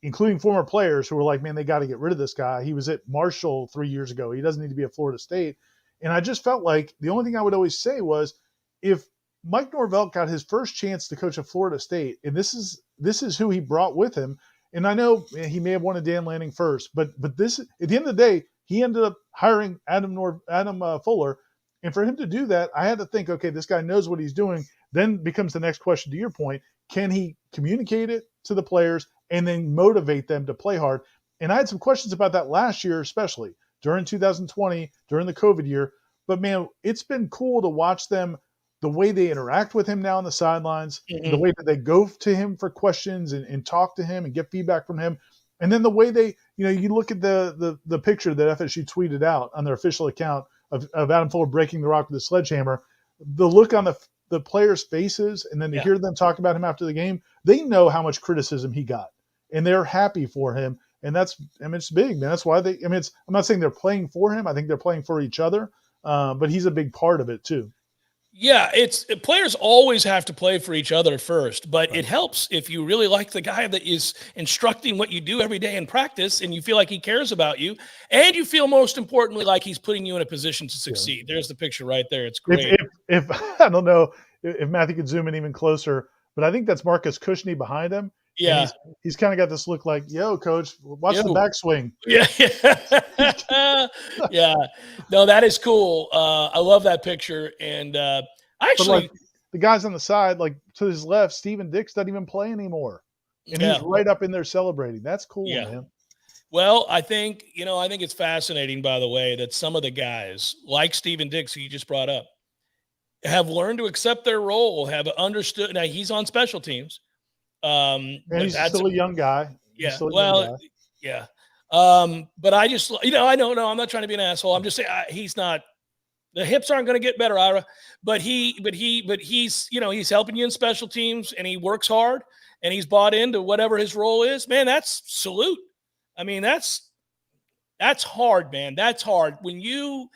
including former players, who were like, man, they got to get rid of this guy. He was at Marshall 3 years ago. He doesn't need to be at Florida State. And I just felt like the only thing I would always say was, if Mike Norvell got his first chance to coach at Florida State, and this is who he brought with him. And I know he may have wanted Dan Lanning first, but this, at the end of the day, he ended up hiring Adam Fuller. And for him to do that, I had to think, okay, this guy knows what he's doing. Then becomes the next question, to your point, can he communicate it to the players and then motivate them to play hard? And I had some questions about that last year, especially during 2020, during the COVID year. But man, it's been cool to watch them, the way they interact with him now on the sidelines, the way that they go to him for questions and talk to him and get feedback from him. And then the way they, you look at the picture that FSU tweeted out on their official account of Adam Fuller breaking the rock with a sledgehammer, the look on the players' faces, and then to hear them talk about him after the game, they know how much criticism he got, and they're happy for him. And it's big, man. That's why I'm not saying they're playing for him. I think they're playing for each other, but he's a big part of it too. Yeah, players always have to play for each other first, but it helps if you really like the guy that is instructing what you do every day in practice, and you feel like he cares about you, and you feel, most importantly, like he's putting you in a position to succeed. Yeah. There's the picture right there. It's great. If I don't know if Matthew could zoom in even closer, but I think that's Marcus Cushney behind him. Yeah. He's kind of got this look like, yo, coach, watch the backswing. Yeah. Yeah. No, that is cool. I love that picture. And actually, the guys on the side, like to his left, Steven Dix doesn't even play anymore. And he's right up in there celebrating. That's cool, man. Well, I think it's fascinating, by the way, that some of the guys like Steven Dix, who you just brought up, have learned to accept their role, have understood. Now, he's on special teams. And he's still a young guy. Yeah. Yeah. But I just, I don't know. I'm not trying to be an asshole. I'm just saying he's not. The hips aren't going to get better, Ira. But he's he's helping you in special teams, and he works hard, and he's bought into whatever his role is. Man, that's salute. I mean, that's hard, man. That's hard when you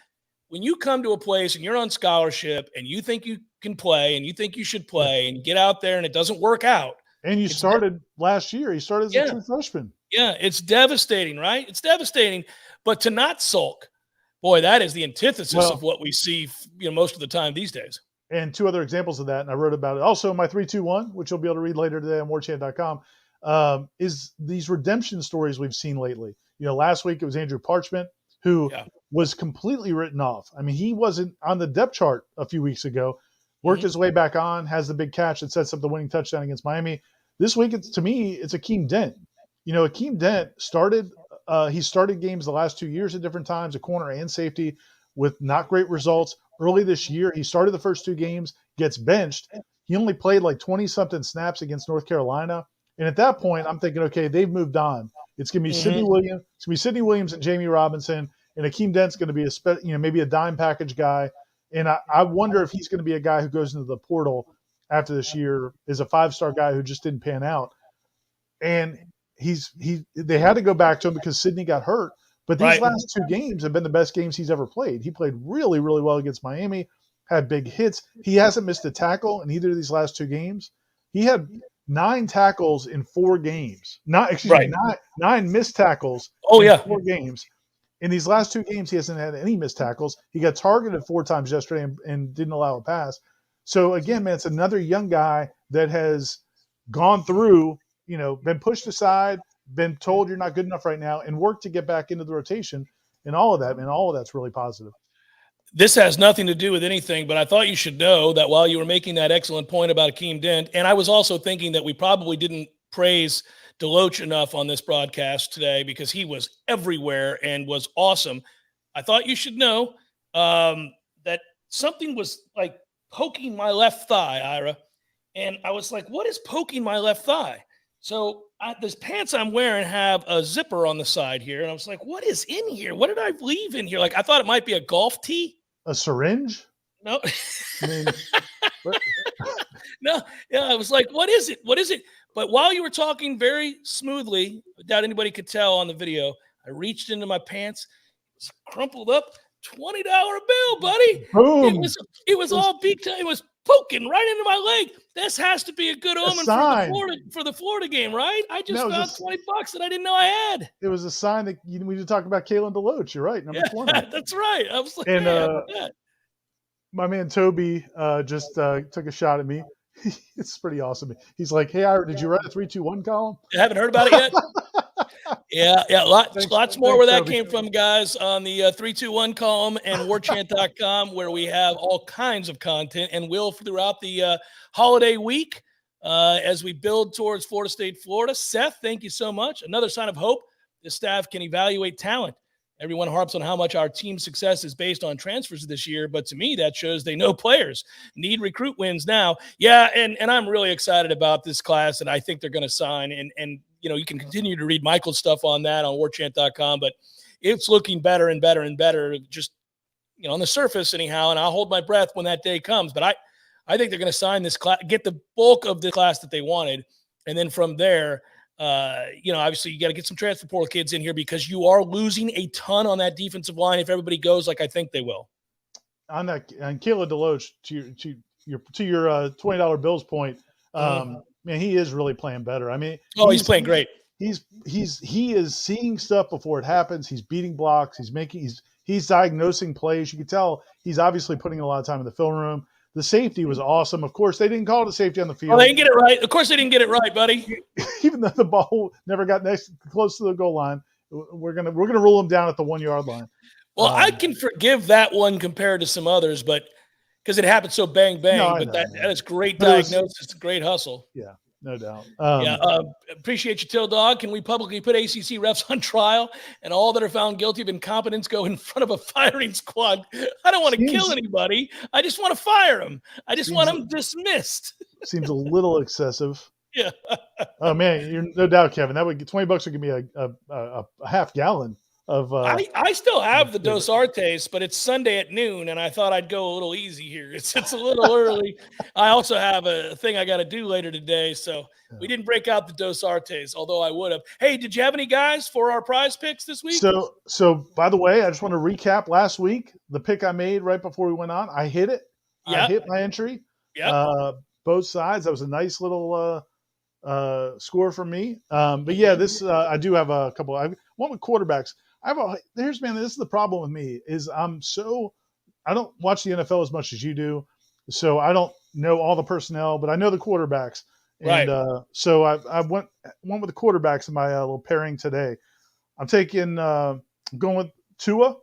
come to a place and you're on scholarship and you think you can play and you think you should play and you get out there and it doesn't work out. And you started last year. You started as a true freshman. Yeah, it's devastating, right? It's devastating. But to not sulk, boy, that is the antithesis of what we see, most of the time these days. And 2 other examples of that, and I wrote about it. Also, my 3-2-1, which you'll be able to read later today on warchant.com, is these redemption stories we've seen lately. Last week it was Andrew Parchment, who was completely written off. I mean, he wasn't on the depth chart a few weeks ago. Worked his way back on, has the big catch that sets up the winning touchdown against Miami. This week, it's Akeem Dent. Akeem Dent he started games the last 2 years at different times, a corner and safety, with not great results. Early this year, he started the first 2 games, gets benched. He only played like 20-something snaps against North Carolina. And at that point, I'm thinking, okay, they've moved on. It's going to be Sidney Williams. It's going to be Sidney Williams and Jamie Robinson, and Akeem Dent's going to be maybe a dime package guy. And I wonder if he's going to be a guy who goes into the portal after this year as a 5-star guy who just didn't pan out. And they had to go back to him because Sidney got hurt. But these last 2 games have been the best games he's ever played. He played really, really well against Miami, had big hits. He hasn't missed a tackle in either of these last 2 games. He had 9 tackles in 4 games. 9 missed tackles in 4 games. In these last 2 games, he hasn't had any missed tackles. He got targeted 4 times yesterday and didn't allow a pass. So, again, man, it's another young guy that has gone through been pushed aside, been told you're not good enough right now, and work to get back into the rotation and all of that. And all of that's really positive. This has nothing to do with anything, but I thought you should know that while you were making that excellent point about Akeem Dent, and I was also thinking that we probably didn't praise Deloach enough on this broadcast today because he was everywhere and was awesome. I thought you should know that something was like poking my left thigh, Ira. And I was like, what is poking my left thigh? So this pants I'm wearing have a zipper on the side here. And I was like, what is in here? What did I leave in here? Like, I thought it might be a golf tee. A syringe? No. I mean, no. Yeah, I was like, what is it? What is it? But while you were talking very smoothly, without anybody could tell on the video, I reached into my pants, it was crumpled up, $20 bill, buddy. Boom. It was all beaked. It was poking right into my leg. This has to be a good omen for the Florida game, right? I just found $20 that I didn't know I had. It was a sign that we need to talk about Kalen DeLoach. You're right, number 20. That's right. I was like, and my man Toby just took a shot at me. It's pretty awesome. He's like, "Hey, Ira, did you write a 3-2-1 column?" I haven't heard about it yet. Yeah, lots more where that Toby came from, guys, on the 3-2-1 column and warchant.com, where we have all kinds of content and will throughout the holiday week as we build towards Florida State, Florida. Seth, thank you so much. Another sign of hope. The staff can evaluate talent. Everyone harps on how much our team's success is based on transfers this year, but to me, that shows they know players need recruit wins now. Yeah, and I'm really excited about this class, and I think they're going to sign. And you can continue to read Michael's stuff on that on warchant.com, but it's looking better and better and better, just on the surface anyhow. And I'll hold my breath when that day comes. But I think they're going to sign this class, get the bulk of the class that they wanted, and then from there. Obviously you got to get some transfer portal kids in here because you are losing a ton on that defensive line if everybody goes like I think they will. On Kalen DeLoach, to your $20 bills point, man, he is really playing better. I mean, he's playing great. He is seeing stuff before it happens. He's beating blocks. He's diagnosing plays. You can tell he's obviously putting a lot of time in the film room. The safety was awesome. Of course, they didn't call it a safety on the field. Well, they didn't get it right. Of course, they didn't get it right, buddy. Even though the ball never got close to the goal line, we're gonna rule them down at the 1 yard line. Well, I can forgive that one compared to some others, but because it happened so bang. That is great diagnosis, great hustle. Yeah. No doubt. Appreciate you, Till Dog. Can we publicly put ACC refs on trial and all that are found guilty of incompetence go in front of a firing squad? I don't want to kill anybody. I just want to fire them. I just want them dismissed. Seems a little excessive. Yeah. Oh man, you're no doubt, Kevin. That would get $20 would give me a half gallon of. I still have the Dos Artes, but it's Sunday at noon, and I thought I'd go a little easy here. It's a little early. I also have a thing I got to do later today, so we didn't break out the Dos Artes, although I would have. Hey, did you have any guys for our prize picks this week? So by the way, I just want to recap last week. The pick I made right before we went on, I hit it. I hit my entry. Yeah. Both sides. That was a nice little score for me. But yeah, I do have a couple. I went with quarterbacks. This is the problem with me is I don't watch the NFL as much as you do, so I don't know all the personnel, but I know the quarterbacks. Right. And so I went with the quarterbacks in my little pairing today. I'm going with Tua.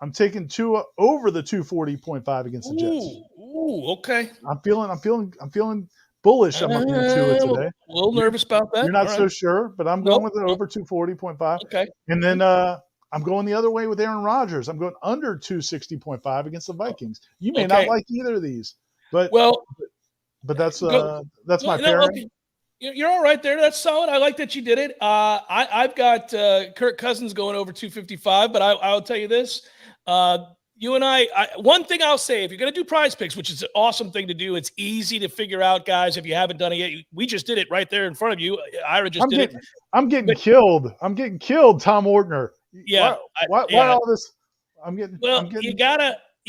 I'm taking Tua over the 240.5 against the Jets. Ooh, okay. I'm feeling bullish. I'm looking at Tua today. A little nervous about that. You're not so sure, but I'm going with it over 240.5. Okay. And then I'm going the other way with Aaron Rodgers. I'm going under 260.5 against the Vikings. You may not like either of these, but that's my pairing. Okay. You're all right there. That's solid. I like that you did it. I've got Kirk Cousins going over 255, but I'll tell you this. You and I one thing I'll say, if you're going to do prize picks, which is an awesome thing to do, it's easy to figure out, guys, if you haven't done it yet. We just did it right there in front of you. Ira just did it. I'm getting killed. I'm getting killed, Tom Ortner. Yeah. Why all this? You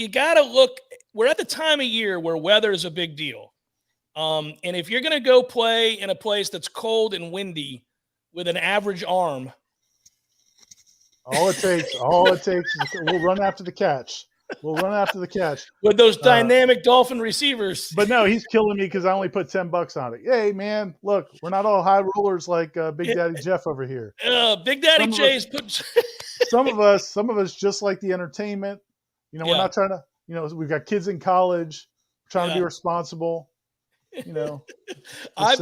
gotta look. We're at the time of year where weather is a big deal. And if you're going to go play in a place that's cold and windy with an average arm, all it takes is we'll run after the catch. We'll run after the catch. With those dynamic Dolphin receivers. But no, he's killing me because I only put $10 on it. Hey, man, look, we're not all high rollers like Big Daddy Jeff over here. Big Daddy Jay's put. some of us just like the entertainment. You know, we're not trying to. You know, we've got kids in college. We're trying to be responsible. You know, I've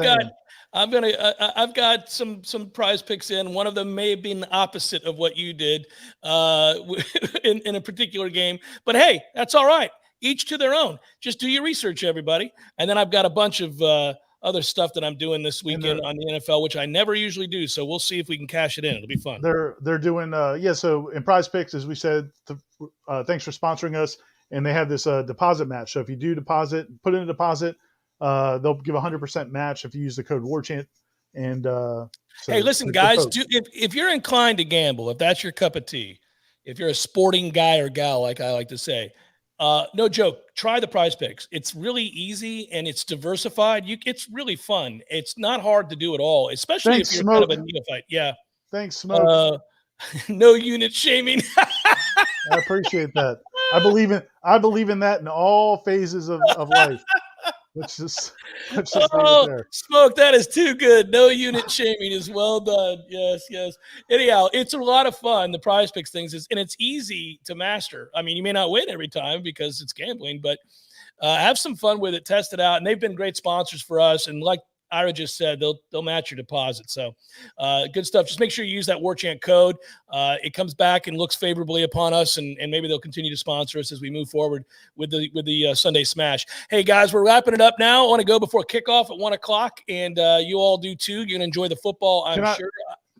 got some prize picks in. One of them may have been the opposite of what you did in a particular game. But hey, that's all right. Each to their own. Just do your research, everybody. And then I've got a bunch of other stuff that I'm doing this weekend on the NFL, which I never usually do. So we'll see if we can cash it in. It'll be fun. They're doing so in prize picks, as we said, thanks for sponsoring us. And they have this deposit match. So if you do put in a deposit, they'll give 100% match if you use the code Warchant. And hey, listen, guys, if you're inclined to gamble, if that's your cup of tea, if you're a sporting guy or gal, like I like to say, no joke, try the prize picks. It's really easy and it's diversified. It's really fun. It's not hard to do at all, especially if you're kind of a neophyte. Yeah. Thanks, Smoke. No unit shaming. I appreciate that. I believe in that in all phases of life. Let's just leave it there. Smoke, that is too good. No unit shaming is well done. Yes. Anyhow, it's a lot of fun. The prize picks things and it's easy to master. I mean, you may not win every time because it's gambling, but have some fun with it. Test it out, and they've been great sponsors for us. And like Ira just said, they'll match your deposit. So good stuff. Just make sure you use that Warchant code. It comes back and looks favorably upon us, and maybe they'll continue to sponsor us as we move forward with the Sunday Smash. Hey, guys, we're wrapping it up now. I want to go before kickoff at 1 o'clock, and you all do too. You're going to enjoy the football, I'm sure.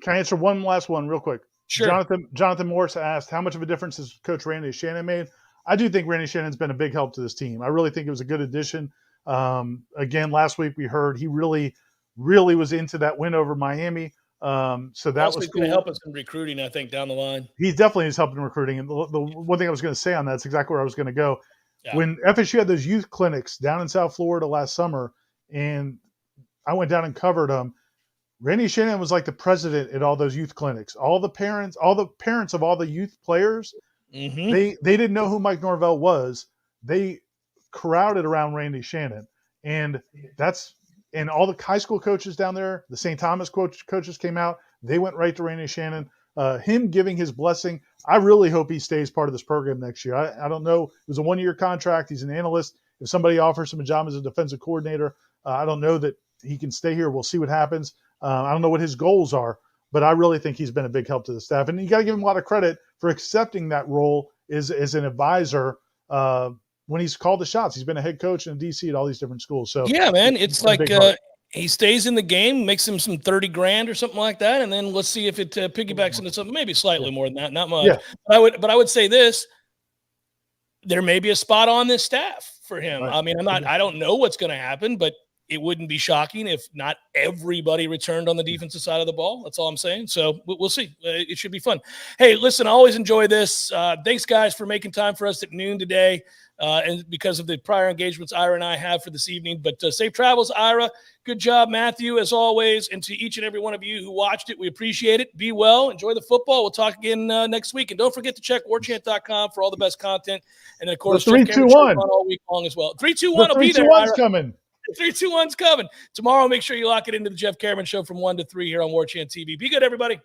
Can I answer one last one real quick? Sure. Jonathan Morris asked, how much of a difference has Coach Randy Shannon made? I do think Randy Shannon's been a big help to this team. I really think it was a good addition. Again, last week we heard he really was into that win over Miami. So that was going to help us in recruiting, I think, down the line. He definitely is helping recruiting. And the one thing I was going to say on that is exactly where I was going to go. Yeah. When FSU had those youth clinics down in South Florida last summer, and I went down and covered them, Randy Shannon was like the president at all those youth clinics. All the parents of all the youth players, they didn't know who Mike Norvell was. They crowded around Randy Shannon. And all the high school coaches down there, the St. Thomas coaches came out. They went right to Randy Shannon. Him giving his blessing. I really hope he stays part of this program next year. I don't know. It was a 1-year contract. He's an analyst. If somebody offers him a job as a defensive coordinator, I don't know that he can stay here. We'll see what happens. I don't know what his goals are, but I really think he's been a big help to the staff. And you got to give him a lot of credit for accepting that role as an advisor when he's called the shots. He's been a head coach and a DC at all these different schools. So yeah, man, it's like he stays in the game, makes him some $30,000 or something like that, and then let's see if it piggybacks into something, maybe slightly more than that, not much. Yeah. But I would say this: there may be a spot on this staff for him. Right. I mean, I don't know what's going to happen, but it wouldn't be shocking if not everybody returned on the defensive side of the ball. That's all I'm saying. So we'll see. It should be fun. Hey, listen, I always enjoy this. Thanks, guys, for making time for us at noon today. And because of the prior engagements Ira and I have for this evening. But safe travels, Ira. Good job, Matthew, as always. And to each and every one of you who watched it, we appreciate it. Be well. Enjoy the football. We'll talk again next week. And don't forget to check warchant.com for all the best content. And then, of course, 3-2-1 all week long as well. 3-2-1 will be there. 3-2-1's coming. 3-2-1's coming. Tomorrow, make sure you lock it into the Jeff Cameron Show from 1 to 3 here on Warchant TV. Be good, everybody.